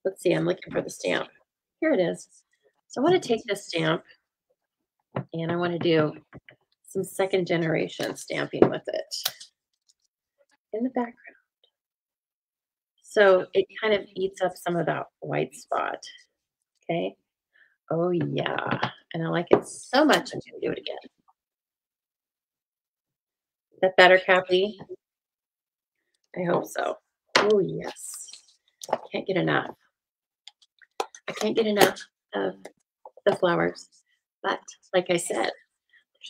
Let's see, I'm looking for the stamp. Here it is. So I want to take this stamp and I want to do some second generation stamping with it in the background. So it kind of eats up some of that white spot. Okay. Oh yeah. And I like it so much, I'm gonna do it again. Is that better, Kathy? I hope so. Oh yes. Can't get enough. I can't get enough of the flowers. But like I said,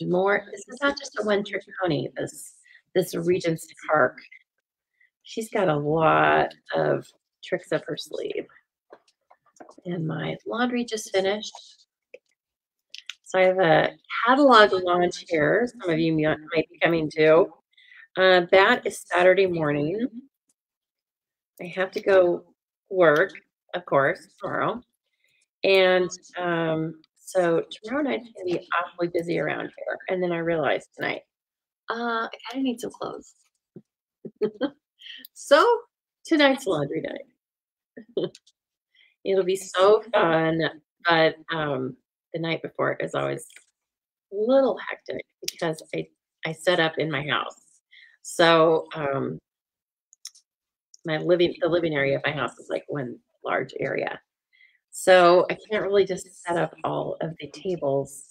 there's more. This is not just a one-trick pony, this Regency Park. She's got a lot of tricks up her sleeve. And my laundry just finished. So I have a catalog launch here. Some of you might be coming to. That is Saturday morning. I have to go work, of course, tomorrow. And so tomorrow night's gonna be awfully busy around here. And then I realized tonight, I kind of need some clothes. So tonight's laundry night. It'll be so fun, but the night before is always a little hectic because I set up in my house. So the living area of my house is like one large area. So I can't really just set up all of the tables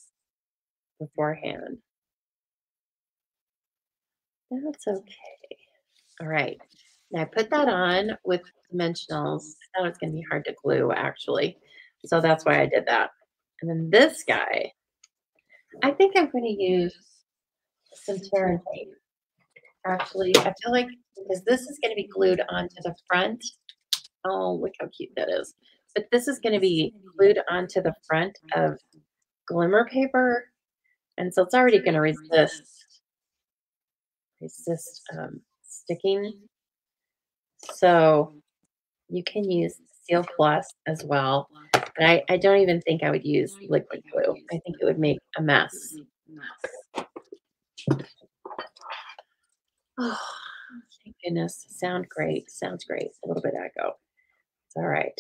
beforehand. That's okay. All right. Now I put that on with dimensionals. I thought it was going to be hard to glue actually. So that's why I did that. And then this guy, I think I'm going to use some Terran tape. Actually, I feel like because this is going to be glued onto the front. Oh, look how cute that is. But this is going to be glued onto the front of glimmer paper. And so it's already going to resist sticking. So you can use Seal Plus as well. But I don't even think I would use liquid glue. I think it would make a mess. Oh, thank goodness. Sounds great. A little bit echo. It's all right.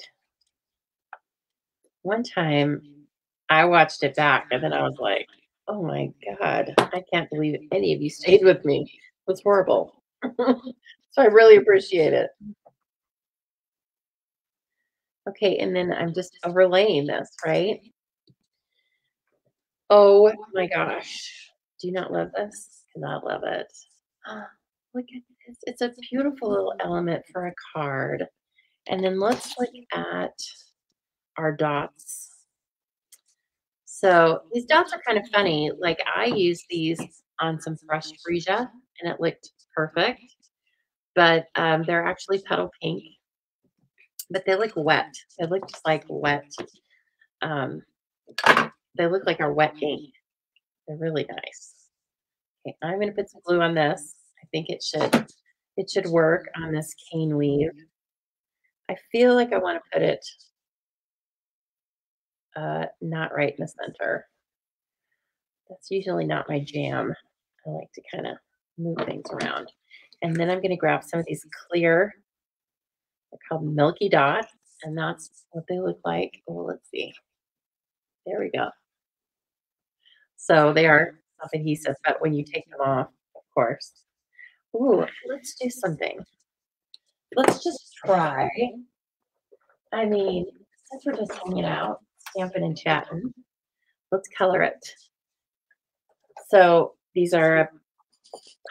One time I watched it back and then I was like, oh my God, I can't believe any of you stayed with me. It was horrible. So I really appreciate it. Okay, and then I'm just overlaying this, right? Oh my gosh. Do you not love this? Because I love it. Look at this. It's a beautiful little element for a card. And then let's look at our dots. So these dots are kind of funny. Like I used these on some fresh freesia and it looked perfect. But they're actually petal pink. But they look wet. They look just like wet. They look like our wet ink. They're really nice. Okay, I'm going to put some glue on this. I think it should work on this cane weave. I feel like I want to put it not right in the center. That's usually not my jam. I like to kind of move things around. And then I'm going to grab some of these clear, they're called Milky Dots, and that's what they look like. Oh, let's see. There we go. So they are self-adhesive, but when you take them off, of course. Ooh, let's do something. Let's just try. I mean, since we're just hanging out, stamping and chatting, let's color it. So these are a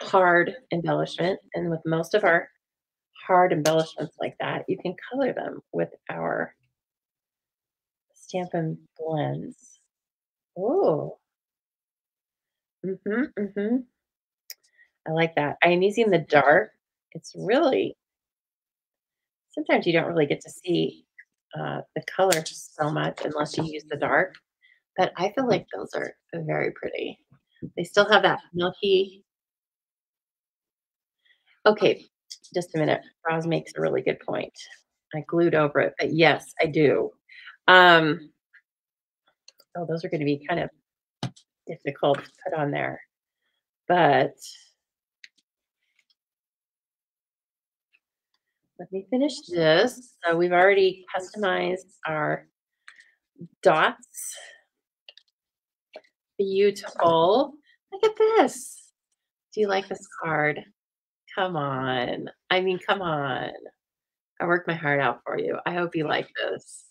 hard embellishment, and with most of our hard embellishments like that, you can color them with our Stampin' Blends. Oh, I like that. I am using the dark. It's really, sometimes you don't really get to see the color so much unless you use the dark, but I feel like those are very pretty. They still have that milky. Okay, just a minute. Roz makes a really good point. I glued over it, but yes, I do. Oh, those are going to be kind of difficult to put on there, but let me finish this. So we've already customized our dots. Beautiful. Look at this. Do you like this card? Come on. I mean, come on. I worked my heart out for you. I hope you like this.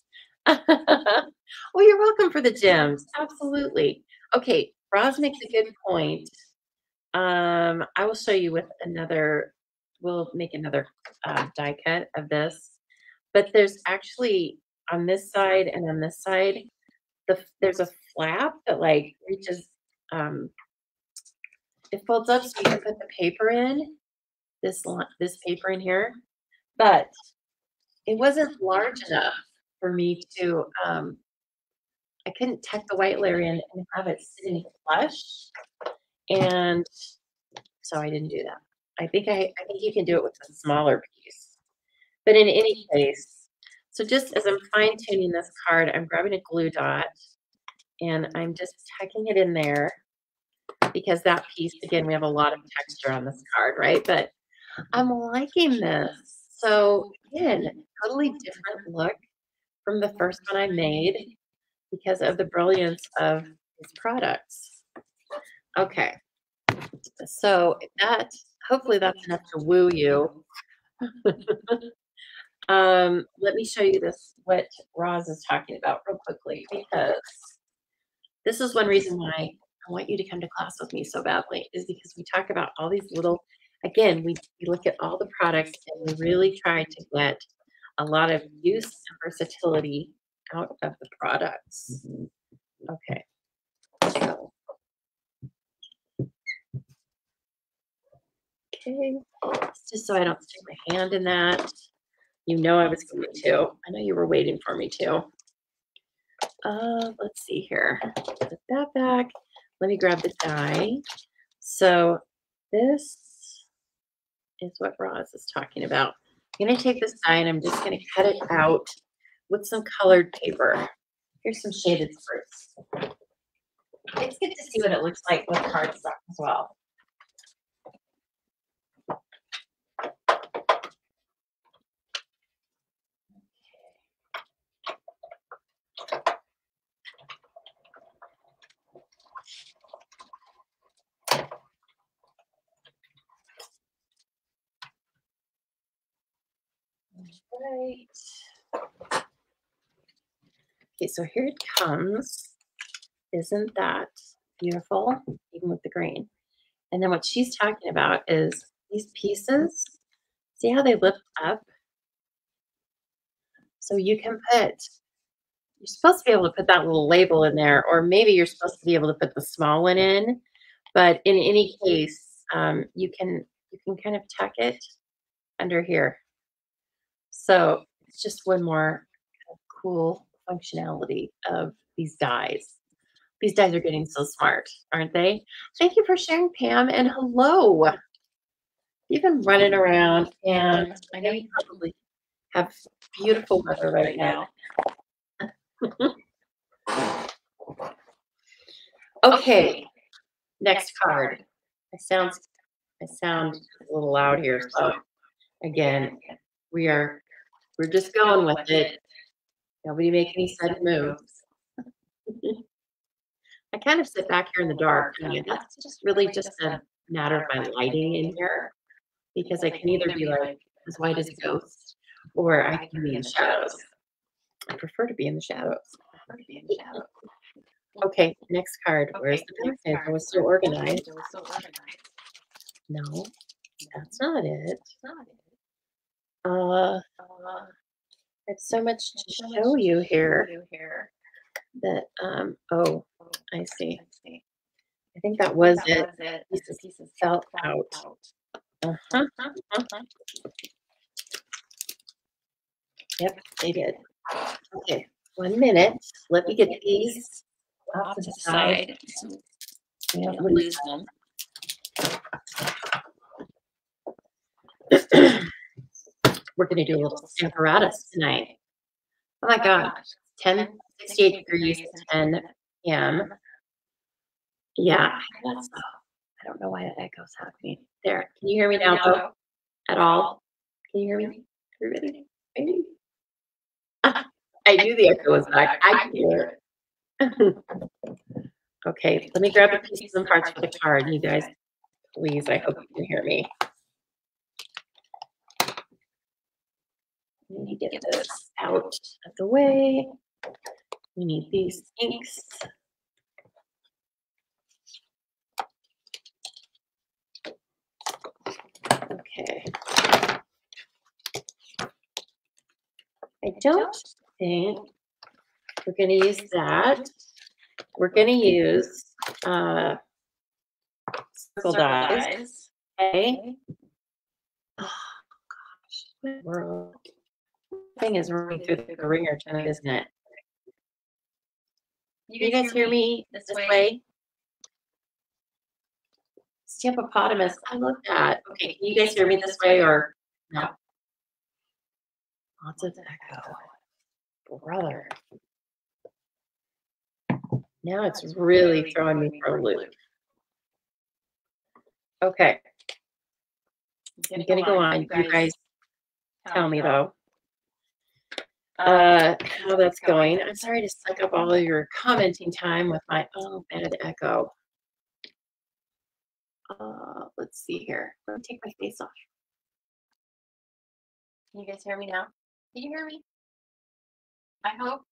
Well, you're welcome for the gems. Absolutely. Okay, Roz makes a good point. I will show you with another, we'll make another die cut of this. But there's actually on this side and on this side, there's a flap that like reaches, um, it folds up so you can put the paper in, this paper in here. But it wasn't large enough for me to, I couldn't tuck the white layer in and have it sitting flush, and so I didn't do that. I think you can do it with a smaller piece. But in any case, so just as I'm fine tuning this card, I'm grabbing a glue dot and I'm just tucking it in there because that piece, again, we have a lot of texture on this card, right? But I'm liking this. So again, totally different look from the first one I made because of the brilliance of these products. Okay, so that hopefully that's enough to woo you. Let me show you this, what Roz is talking about real quickly, because this is one reason why I want you to come to class with me so badly, is because we talk about all these little, again, we look at all the products and we really try to get a lot of use and versatility out of the products. Okay. So, okay. Just so I don't stick my hand in that. You know I was going to. I know you were waiting for me to. Let's see here. Put that back. Let me grab the die. So this is what Roz is talking about. I'm going to take this die and I'm just going to cut it out with some colored paper. Here's some shaded spruce. It's good to see what it looks like with cardstock as well. Right. Okay, so here it comes. Isn't that beautiful? Even with the green. And then what she's talking about is these pieces. See how they lift up? So you can put, you're supposed to be able to put that little label in there, or maybe you're supposed to be able to put the small one in. But in any case, you can kind of tuck it under here. So it's just one more cool functionality of these dies. These dies are getting so smart, aren't they? Thank you for sharing, Pam, and hello. You've been running around, and I know you probably have beautiful weather right now. Okay, next card. I sound a little loud here, so again, we're just going with it. Nobody make any sudden moves. I kind of sit back here in the dark. I mean, that's just really just a matter of my lighting in here because I can either be like as white as a ghost or I can be in the shadows. I prefer to be in the shadows. Okay, next card. Where's the pen? I was so organized. No, that's not it. I have so much to show you here that, oh, I see. I think that was it. Pieces fell out. Uh-huh. Yep, they did. Okay, 1 minute. Let me get these off to the side. We don't lose them. We're going to do a little Stamparatus tonight. Oh my gosh, 10:68 degrees, 10 p.m. Yeah, I don't know why that echo's happening. There, can you hear me now, though? At all? Can you hear me? Everybody? Maybe? I knew the echo was back. I can hear it. Okay, let me grab the pieces and parts for the card. You guys, please, I hope you can hear me. Let me get this out of the way. We need these inks. Okay. I don't think we're going to use that. We're going to use circle dies. Okay. Oh gosh, what world? Thing is running through the ringer tonight, isn't it? You guys hear me this way? Stampopotamus. I love that. Okay, can you guys hear me this way or no? Lots of echo. Brother. Now it's really throwing me for a loop. Okay. I'm gonna go on. You guys tell me though how that's going. I'm sorry to suck up all of your commenting time with my bad echo. Let's see here. Let me take my face off. Can you guys hear me now? Can you hear me? I hope.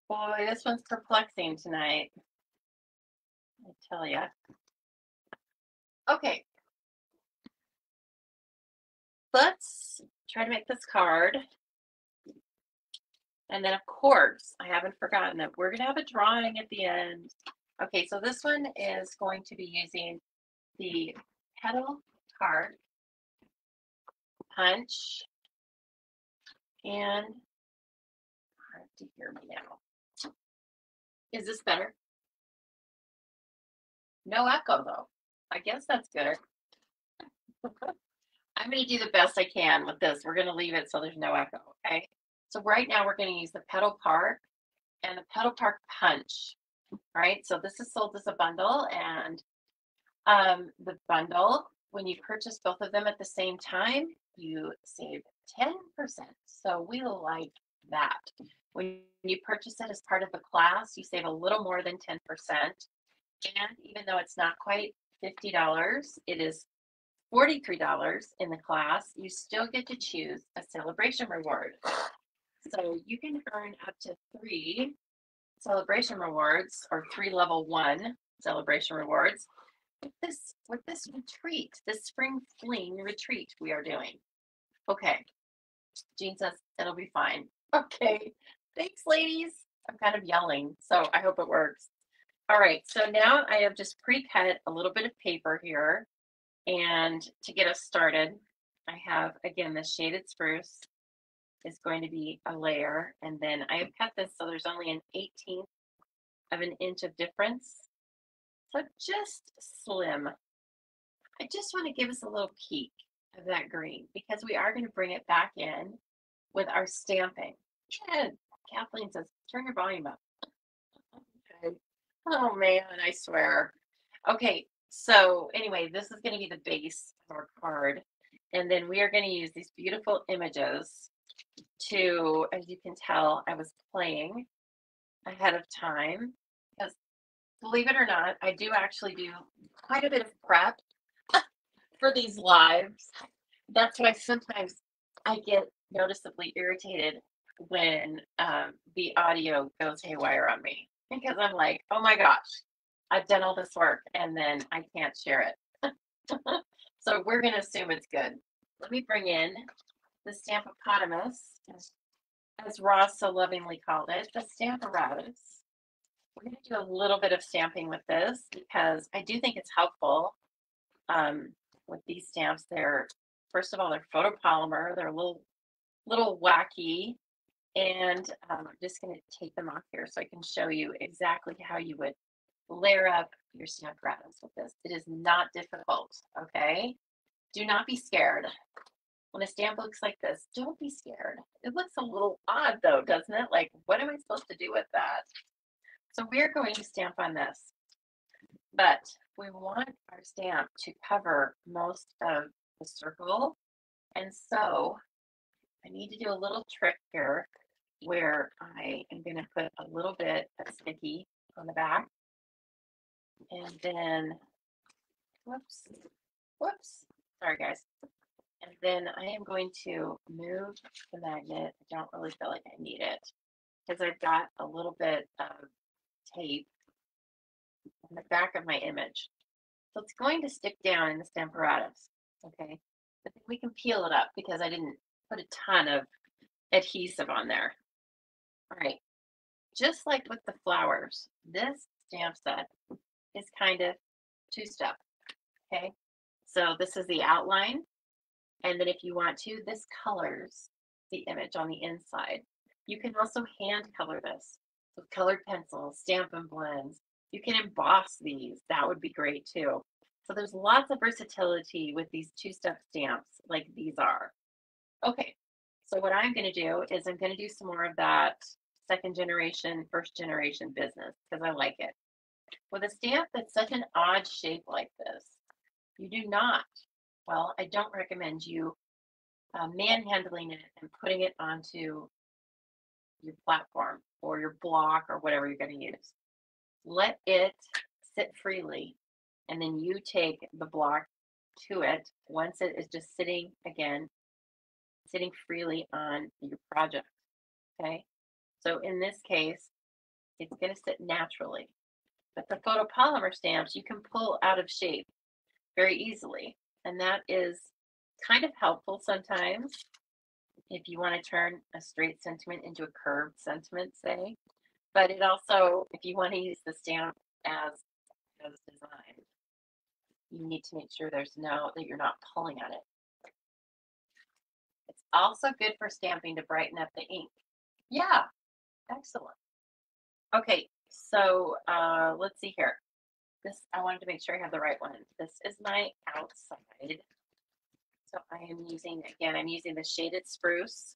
Boy, this one's perplexing tonight. I tell ya. Okay. Let's try to make this card. And then, of course, I haven't forgotten that we're going to have a drawing at the end. Okay, so this one is going to be using the petal card punch. And hard to hear me now. Is this better? No echo, though. I guess that's good. I'm going to do the best I can with this. We're going to leave it so there's no echo, okay? So right now we're going to use the Petal Park and the Petal Park Punch, right? So this is sold as a bundle, and the bundle, when you purchase both of them at the same time, you save 10%. So we like that. When you purchase it as part of the class, you save a little more than 10%. And even though it's not quite $50, it is $43 in the class, you still get to choose a celebration reward. So you can earn up to 3 celebration rewards or 3 level 1 celebration rewards with this retreat, this spring fling retreat we are doing. Okay. Jean says it'll be fine. Okay. Thanks, ladies. I'm kind of yelling, so I hope it works. All right. So now I have just pre-cut a little bit of paper here. And to get us started, I have, again, the shaded spruce is going to be a layer. And then I have cut this so there's only an 1/18 of an inch of difference. So just slim. I just want to give us a little peek of that green because we are going to bring it back in with our stamping. Yeah, Kathleen says, turn your volume up. Okay. Oh man, I swear. Okay, so anyway, this is going to be the base of our card. And then we are going to use these beautiful images to, as you can tell, I was playing ahead of time. Because believe it or not, I do actually do quite a bit of prep for these lives. That's why sometimes I get noticeably irritated when the audio goes haywire on me. Because I'm like, oh my gosh, I've done all this work and then I can't share it. So we're going to assume it's good. Let me bring in the Stampopotamus, as Ross so lovingly called it, the Stamparatus. We're going to do a little bit of stamping with this because I do think it's helpful with these stamps. They're, first of all, they're photopolymer. They're a little wacky. And I'm just going to take them off here so I can show you exactly how you would layer up your Stamparatus with this. It is not difficult, okay? Do not be scared. When a stamp looks like this, don't be scared. It looks a little odd though, doesn't it? Like, what am I supposed to do with that? So we're going to stamp on this, but we want our stamp to cover most of the circle And so I need to do a little trick here where I am going to put a little bit of sticky on the back. And then, whoops, sorry guys. And then I am going to move the magnet. I don't really feel like I need it because I've got a little bit of tape on the back of my image. So it's going to stick down in the Stamparatus, okay? But then we can peel it up because I didn't put a ton of adhesive on there. All right, just like with the flowers, this stamp set is kind of two-step, okay? So this is the outline, and then if you want to, this colors the image on the inside. You can also hand color this with colored pencils, Stampin' Blends. You can emboss these. That would be great too. So there's lots of versatility with these two-step stamps like these are. Okay, so what I'm going to do is I'm going to do some more of that second generation, first generation business because I like it. With a stamp that's such an odd shape like this, you do not, well, I don't recommend you manhandling it and putting it onto your platform or your block or whatever you're going to use. Let it sit freely, and then you take the block to it once it is just sitting freely on your project. Okay, so in this case, it's going to sit naturally. But the photopolymer stamps you can pull out of shape very easily, and that is kind of helpful sometimes if you want to turn a straight sentiment into a curved sentiment, say. But it also, if you want to use the stamp as designed, you need to make sure that you're not pulling on it. It's also good for stamping to brighten up the ink. Yeah, excellent. Okay, so let's see here. I wanted to make sure I have the right one. This is my outside. So I'm using the Shaded Spruce.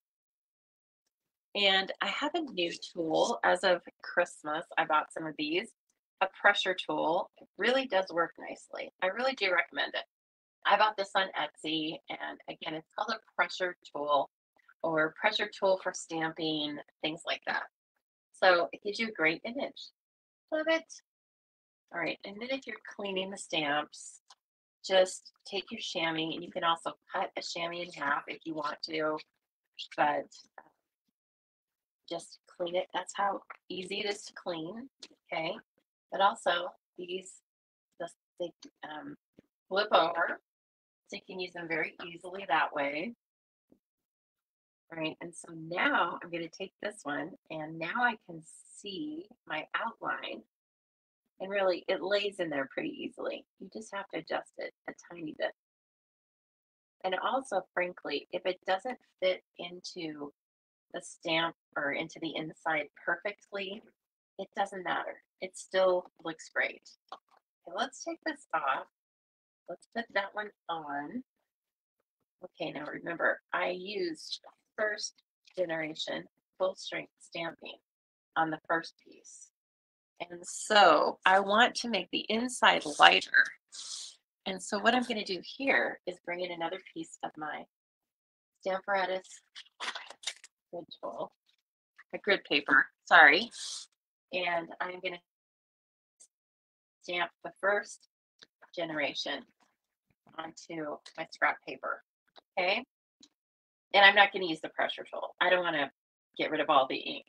And I have a new tool as of Christmas. I bought some of these, a pressure tool. It really does work nicely. I really do recommend it. I bought this on Etsy, and again, it's called a pressure tool or pressure tool for stamping, things like that. So it gives you a great image. Love it. All right, and then if you're cleaning the stamps, just take your chamois, and you can also cut a chamois in half if you want to, but just clean it. That's how easy it is to clean, okay? But also they flip over, so you can use them very easily that way. All right, and so now I'm going to take this one, and now I can see my outline. And really, it lays in there pretty easily. You just have to adjust it a tiny bit. And also, frankly, if it doesn't fit into the stamp or into the inside perfectly, it doesn't matter. It still looks great. Okay, let's take this off. Let's put that one on. Okay, now remember, I used first generation full strength stamping on the first piece. And so I want to make the inside lighter. And so what I'm going to do here is bring in another piece of my Stamparatus grid tool, a grid paper, sorry. And I'm going to stamp the first generation onto my scrap paper, okay? And I'm not going to use the pressure tool. I don't want to get rid of all the ink.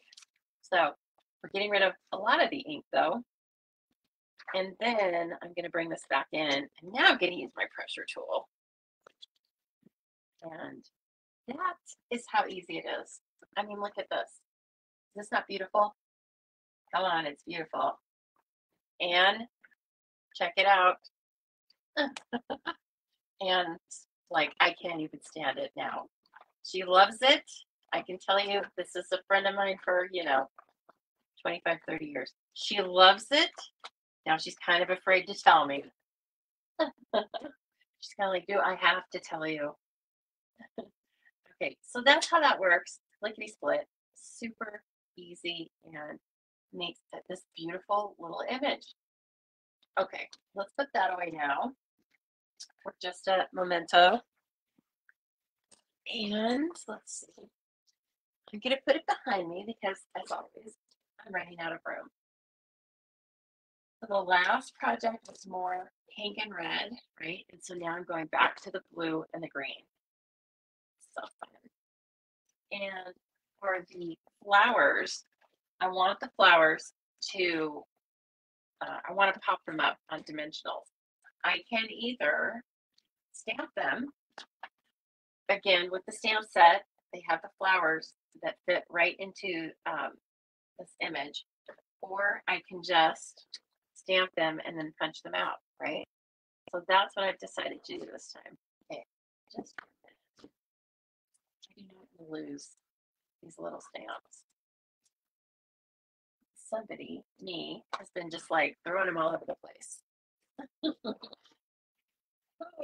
So we're getting rid of a lot of the ink though. And then I'm going to bring this back in, and now I'm going to use my pressure tool. And that is how easy it is. I mean, look at this. Is this not beautiful? Come on, it's beautiful. And check it out. And like, I can't even stand it now. She loves it. I can tell you, this is a friend of mine for, 25, 30 years. She loves it. Now she's kind of afraid to tell me. She's kind of like, do I have to tell you? Okay, so that's how that works. Lickety split, super easy, and makes this beautiful little image. Okay, let's put that away now for just a memento. And let's see. I'm going to put it behind me because, as always, I'm running out of room. So the last project was more pink and red, right? And so now I'm going back to the blue and the green. So fun. And for the flowers, I want the flowers to, I want to pop them up on dimensionals. I can either stamp them, again, with the stamp set, they have the flowers that fit right into this image, or I can just stamp them and then punch them out, right? So that's what I've decided to do this time. Okay, just I do not want to lose these little stamps. Somebody, me, has been just like throwing them all over the place. Who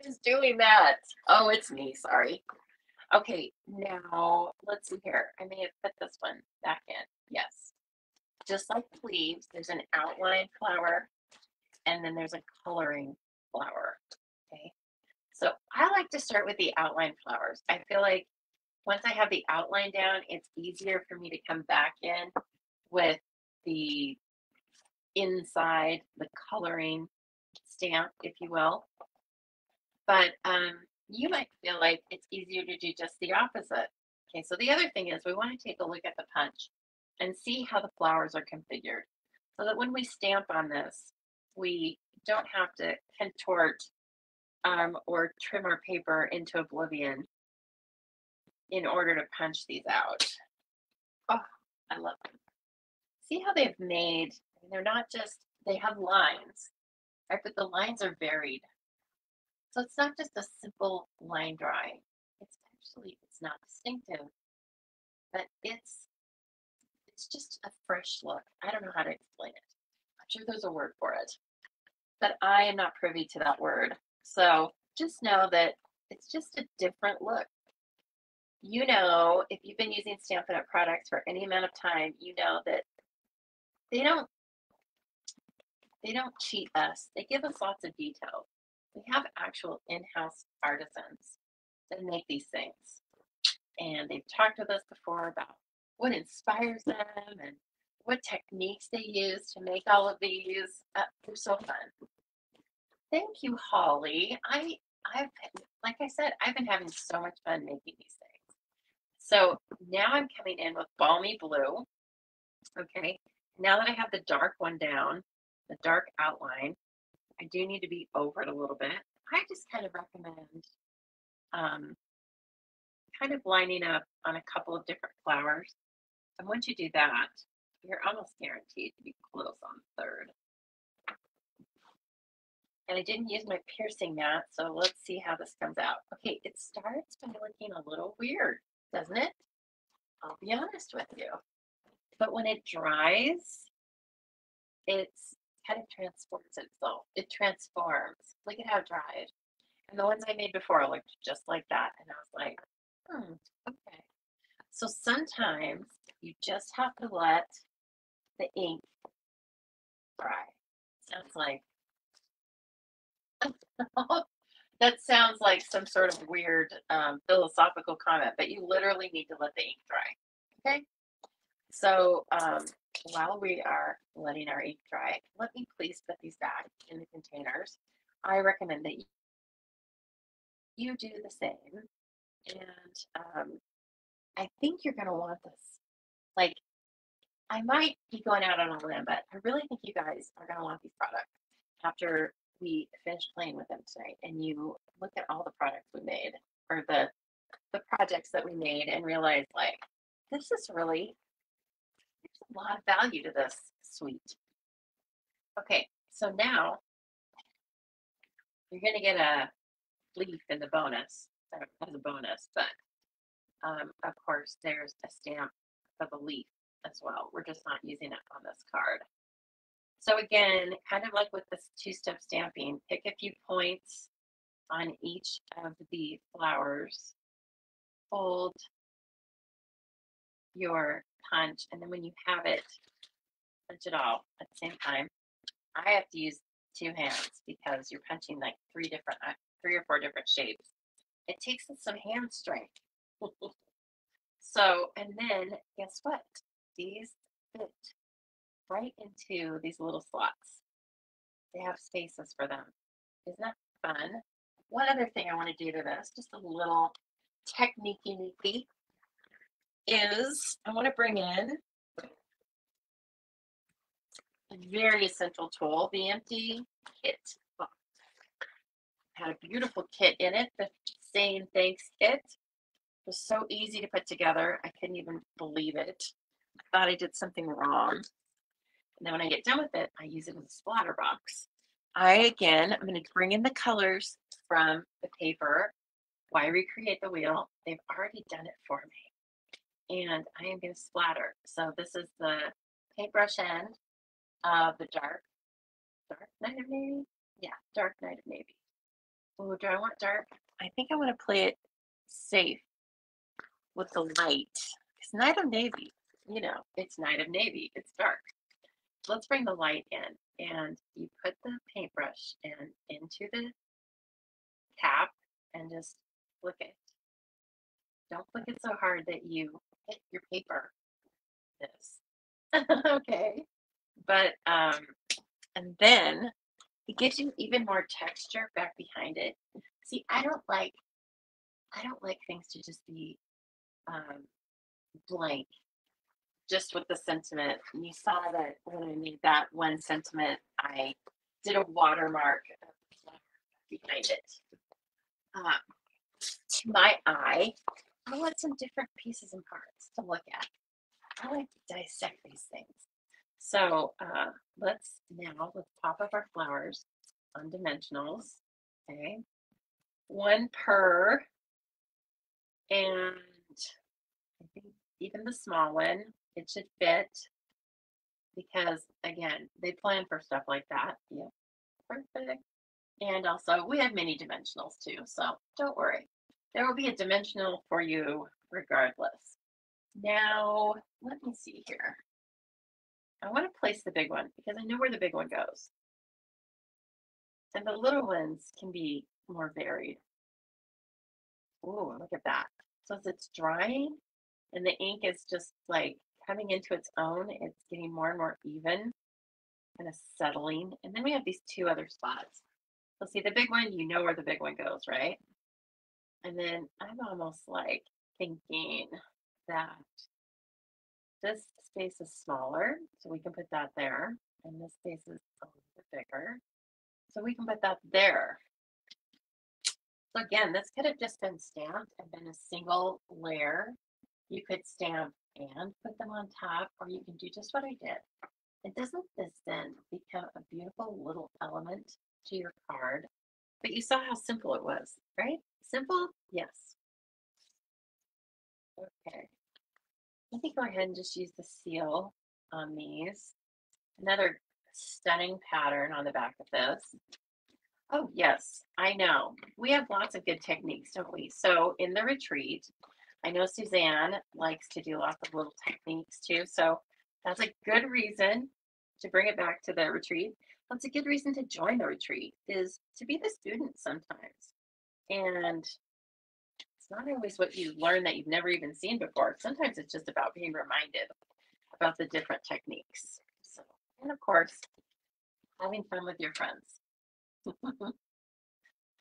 is doing that? Oh, it's me, sorry. Okay, now let's see here. I may have put this one back in. Yes. Just like the leaves, there's an outline flower and then there's a coloring flower. Okay. So I like to start with the outline flowers. I feel like once I have the outline down, it's easier for me to come back in with the inside, the coloring stamp, if you will. But you might feel like it's easier to do just the opposite. Okay, so the other thing is we want to take a look at the punch and see how the flowers are configured so that when we stamp on this, we don't have to contort or trim our paper into oblivion in order to punch these out. Oh, I love them. See how they've made, they're not just, they have lines, right? But the lines are varied. So it's not just a simple line drawing. It's actually, it's not distinctive, but it's just a fresh look. I don't know how to explain it. I'm sure there's a word for it, but I am not privy to that word. So just know that it's just a different look. You know, if you've been using Stampin' Up! Products for any amount of time, you know that they don't cheat us. They give us lots of details. We have actual in-house artisans that make these things. And they've talked with us before about what inspires them and what techniques they use to make all of these. They're so fun. Thank you, Holly. I've like I said, I've been having so much fun making these things. So now I'm coming in with Balmy Blue. Okay. Now that I have the dark one down, the dark outline, I do need to be over it a little bit. I just kind of recommend kind of lining up on a couple of different flowers. And once you do that, you're almost guaranteed to be close on the third. And I didn't use my piercing mat, so let's see how this comes out. Okay, it starts by looking a little weird, doesn't it? I'll be honest with you. But when it dries, it's kind of transports itself. It transforms. Look at how it dried. And the ones I made before looked just like that. And I was like, okay. So sometimes you just have to let the ink dry. Sounds like that sounds like some sort of weird philosophical comment, but you literally need to let the ink dry. Okay. So while we are letting our ink dry, let me please put these back in the containers. I recommend that you do the same. And I think you're going to want this. Like, I might be going out on a limb, but I really think you guys are going to want these products after we finish playing with them tonight and you look at all the products we made or the projects that we made and realize like, this is really, there's a lot of value to this suite. Okay, so now you're going to get a leaf in the bonus, as a bonus, but of course there's a stamp of a leaf as well. We're just not using it on this card. So again, kind of like with this two-step stamping, pick a few points on each of the flowers, hold your punch, and then when you have it, punch it all at the same time. I have to use two hands because you're punching like three or four different shapes. It takes some hand strength. So, and then guess what? These fit right into these little slots. They have spaces for them. Isn't that fun? One other thing I want to do to this, just a little technique is I want to bring in a very essential tool, the empty kit box. Had a beautiful kit in it, the Saying Thanks kit. It was so easy to put together. I couldn't even believe it. I thought I did something wrong. And then when I get done with it, I use it as a splatter box. Again, I'm going to bring in the colors from the paper. Why recreate the wheel? They've already done it for me. And I am going to splatter. So this is the paintbrush end of the dark night of navy. Yeah, dark night of navy. Oh, do I want dark? I think I want to play it safe with the light. Because night of navy, it's night of navy. It's dark. So let's bring the light in. And you put the paintbrush into the cap and just flick it. Don't flick it so hard that you hit your paper. This. Okay. But and then it gives you even more texture back behind it. See, I don't like things to just be blank, just with the sentiment. And you saw that when I made that one sentiment, I did a watermark behind it. To my eye, I want some different pieces and parts to look at. I like to dissect these things. So let's pop up our flowers on dimensionals. Okay, one per, and I think even the small one, it should fit because again, they plan for stuff like that. Yeah, perfect. And also, we have mini dimensionals too, so don't worry. There will be a dimensional for you regardless. Now, let me see here. I want to place the big one because I know where the big one goes. And the little ones can be more varied. Ooh, look at that. So as it's drying and the ink is just like coming into its own, it's getting more and more even, kind of settling. And then we have these two other spots. So see the big one, you know where the big one goes, right? And then I'm almost like thinking that this space is smaller, so we can put that there. And this space is a little bit bigger, so we can put that there. So again, this could have just been stamped and been a single layer. You could stamp and put them on top, or you can do just what I did. And doesn't this then become a beautiful little element to your card? But you saw how simple it was, right? Simple? Yes. Okay. Let me go ahead and just use the seal on these. Another stunning pattern on the back of this. Oh, yes, I know. We have lots of good techniques, don't we? So in the retreat, I know Suzanne likes to do lots of little techniques too. So that's a good reason to bring it back to the retreat. That's a good reason to join the retreat is to be the student sometimes. And it's not always what you learn that you've never even seen before. Sometimes it's just about being reminded about the different techniques. So, and of course, having fun with your friends.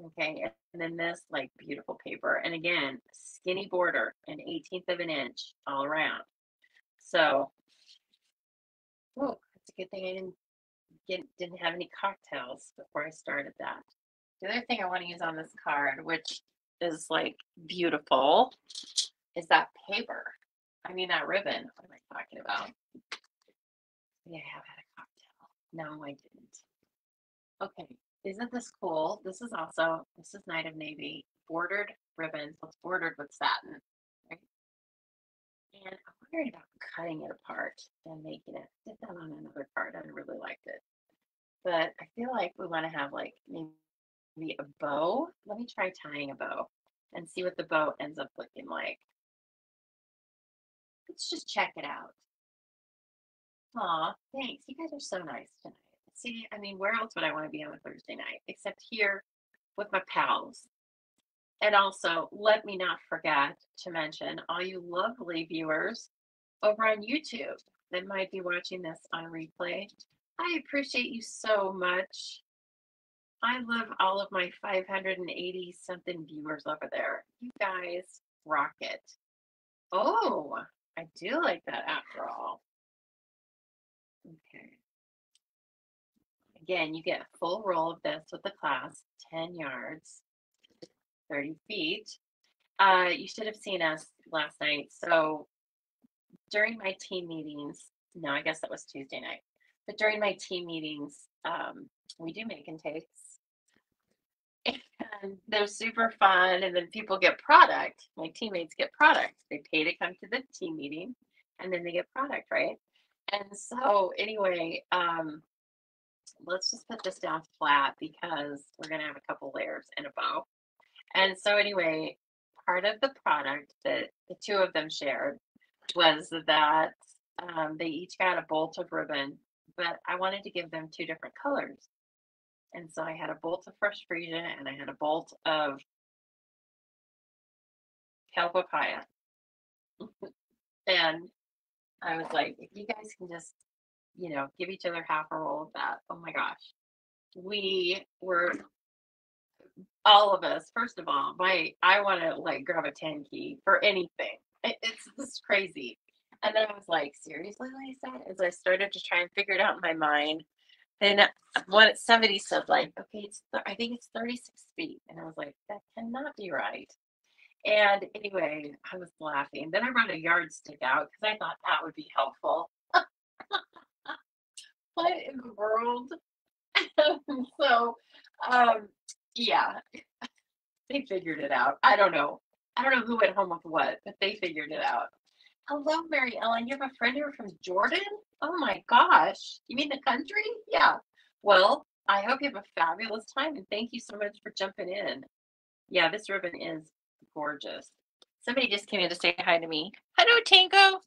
Okay, and then this like beautiful paper. And again, skinny border, an 1/18 of an inch all around. So, oh, it's a good thing I didn't have any cocktails before I started that. The other thing I want to use on this card, which is like beautiful, is that paper. I mean that ribbon. What am I talking about? Yeah, I have had a cocktail. No, I didn't. Okay, isn't this cool? This is Night of Navy bordered ribbon. So it's bordered with satin, right? And I'm wondering about cutting it apart and making it. Did that on another card. I really liked it. But I feel like we want to have like maybe a bow. Let me try tying a bow and see what the bow ends up looking like. Let's just check it out. Aw, thanks. You guys are so nice tonight. See, I mean, where else would I want to be on a Thursday night except here with my pals? And also, let me not forget to mention all you lovely viewers over on YouTube that might be watching this on replay. I appreciate you so much. I love all of my 580 something viewers over there. You guys rock it. Oh, I do like that after all. Okay. Again, you get a full roll of this with the class, 10 yards, 30 feet. You should have seen us last night. So during my team meetings, no, I guess that was Tuesday night, but during my team meetings, we do make and takes. And they're super fun. And then people get product. My teammates get product. They pay to come to the team meeting and then they get product, right? And so, anyway, let's just put this down flat because we're going to have a couple layers and a bow. And so, anyway, part of the product that the two of them shared was that they each got a bolt of ribbon, but I wanted to give them two different colors. And so I had a bolt of fresh freesia and I had a bolt of calpapaya. And I was like, if you guys can just, give each other half a roll of that, oh my gosh. We were all of us, first of all, I want to like grab a 10 key for anything. It's just crazy. And then I was like, seriously, Lisa? As I started to try and figure it out in my mind, then somebody said, like, okay, I think it's 36 feet. And I was like, that cannot be right. And anyway, I was laughing. Then I brought a yardstick out because I thought that would be helpful. What in the world? So, yeah, they figured it out. I don't know. I don't know who went home with what, but they figured it out. Hello, Mary Ellen. You have a friend here from Jordan? Oh my gosh. You mean the country? Yeah. Well, I hope you have a fabulous time and thank you so much for jumping in. Yeah, this ribbon is gorgeous. Somebody just came in to say hi to me. Hello, Tango.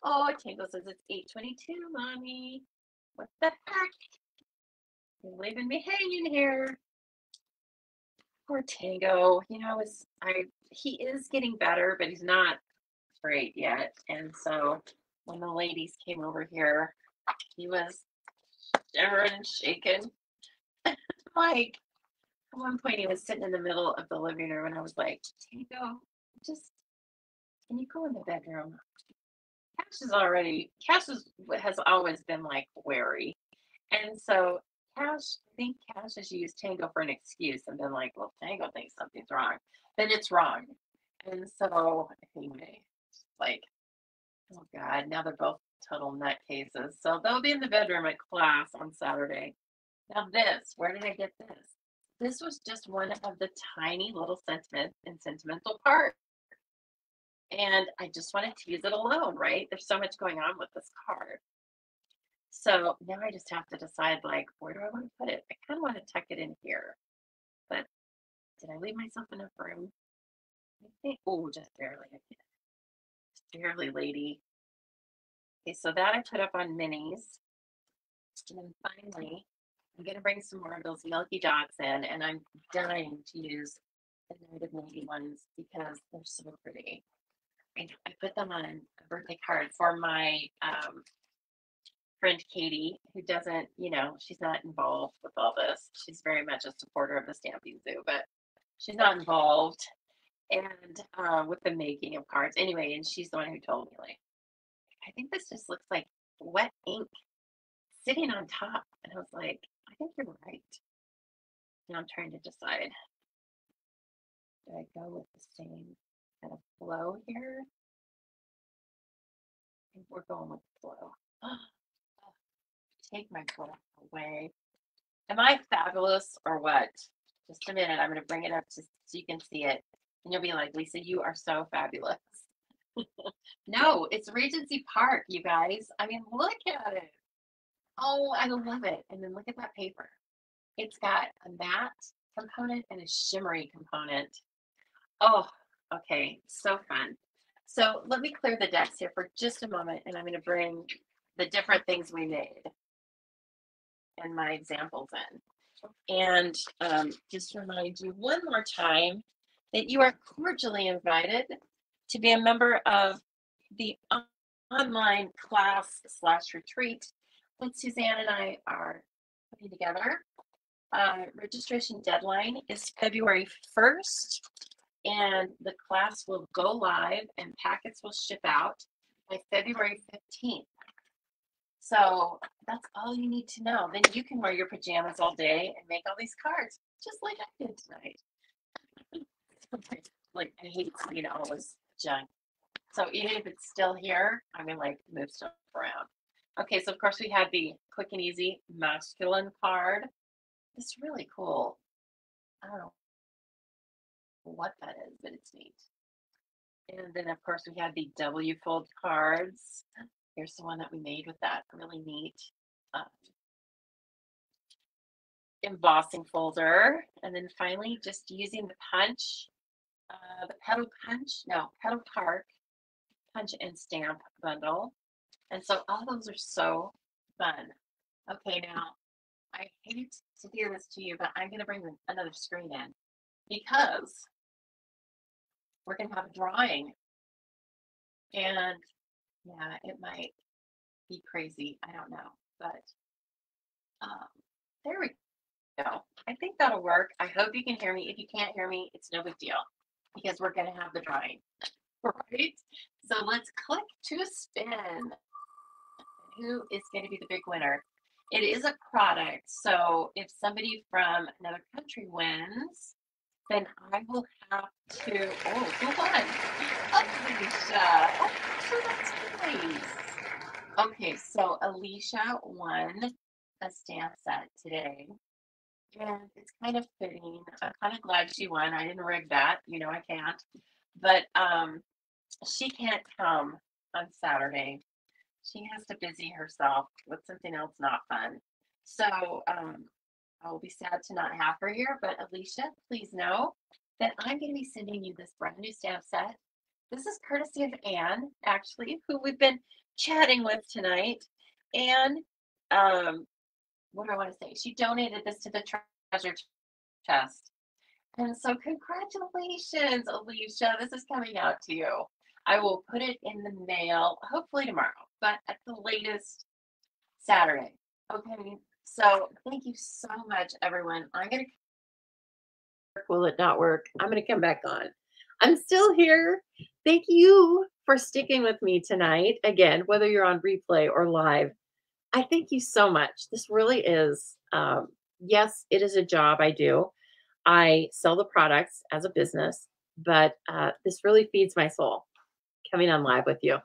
Oh, Tango says it's 8:22, Mommy. What the heck? You're leaving me hanging here. Poor Tango. He is getting better, but he's not great yet. And so when the ladies came over here, he was shivering and shaking. Like at one point he was sitting in the middle of the living room and I was like, Tango, can you go in the bedroom? Cash has always been like wary. And so I think Cash has used Tango for an excuse and been like, well, Tango thinks something's wrong. Then it's wrong. And so anyway, like, oh God, now they're both total nutcases. So they'll be in the bedroom at class on Saturday. Now where did I get this? This was just one of the tiny little sentimental parts. And I just wanted to use it alone, right? There's so much going on with this card. So now I just have to decide, like, where do I want to put it? I kind of want to tuck it in here. But did I leave myself enough room? I think, oh, just barely. Just barely, lady. Okay, so that I put up on minis. And then finally, I'm going to bring some more of those Milky Dots in, and I'm dying to use the Native Navy ones because they're so pretty. I put them on a birthday card for my friend Katie, who doesn't, she's not involved with all this. She's very much a supporter of the Stampede Zoo, but she's not involved and with the making of cards. Anyway, and she's the one who told me, like, I think this just looks like wet ink sitting on top. And I was like, I think you're right. Now I'm trying to decide. Do I go with the same kind of flow here? I think we're going with the flow. Take my breath away. Am I fabulous or what? Just a minute. I'm going to bring it up so you can see it. And you'll be like, Lisa, you are so fabulous. No, it's Regency Park, you guys. I mean, look at it. Oh, I love it. And then look at that paper. It's got a matte component and a shimmery component. Oh, okay. So fun. So let me clear the decks here for just a moment, and I'm going to bring the different things we made and my examples in. And just remind you one more time that you are cordially invited to be a member of the online class / retreat that Suzanne and I are putting together. Registration deadline is February 1st, and the class will go live and packets will ship out by February 15th. So that's all you need to know. Then you can wear your pajamas all day and make all these cards, just like I did tonight. Like, I hate seeing all this junk. So even if it's still here, I'm gonna like move stuff around. Okay, so of course we have the quick and easy masculine card. It's really cool. I don't know what that is, but it's neat. And then of course we have the W fold cards. Here's the one that we made with that really neat embossing folder. And then finally, just using the punch, the petal card punch and stamp bundle. And so all those are so fun. Okay, now I hate to do this to you, but I'm going to bring another screen in because we're going to have a drawing. And yeah, it might be crazy. I don't know, but there we go. I think that'll work. I hope you can hear me. If you can't hear me, it's no big deal because we're going to have the drawing, right? So let's click to spin. Who is going to be the big winner? It is a product, so if somebody from another country wins, then I will have to. Oh, who won? Alicia. Oh, sure, that's nice. Okay, so Alicia won a stamp set today, and it's kind of fitting. I'm kind of glad she won. I didn't rig that, I can't, but she can't come on Saturday. She has to busy herself with something else not fun. So I will be sad to not have her here, but Alicia, please know that I'm going to be sending you this brand new stamp set. This is courtesy of Anne, actually, who we've been chatting with tonight. And what do I want to say? She donated this to the treasure chest. And so congratulations, Alicia. This is coming out to you. I will put it in the mail, hopefully tomorrow, but at the latest Saturday. Okay, so thank you so much, everyone. Will it not work? I'm going to come back on. I'm still here. Thank you for sticking with me tonight. Again, whether you're on replay or live, I thank you so much. This really is, yes, it is a job I do. I sell the products as a business, but this really feeds my soul coming on live with you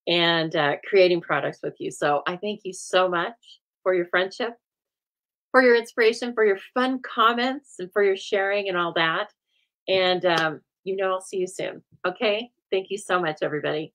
and creating products with you. So I thank you so much for your friendship, for your inspiration, for your fun comments, and for your sharing and all that. And, I'll see you soon. Okay. Thank you so much, everybody.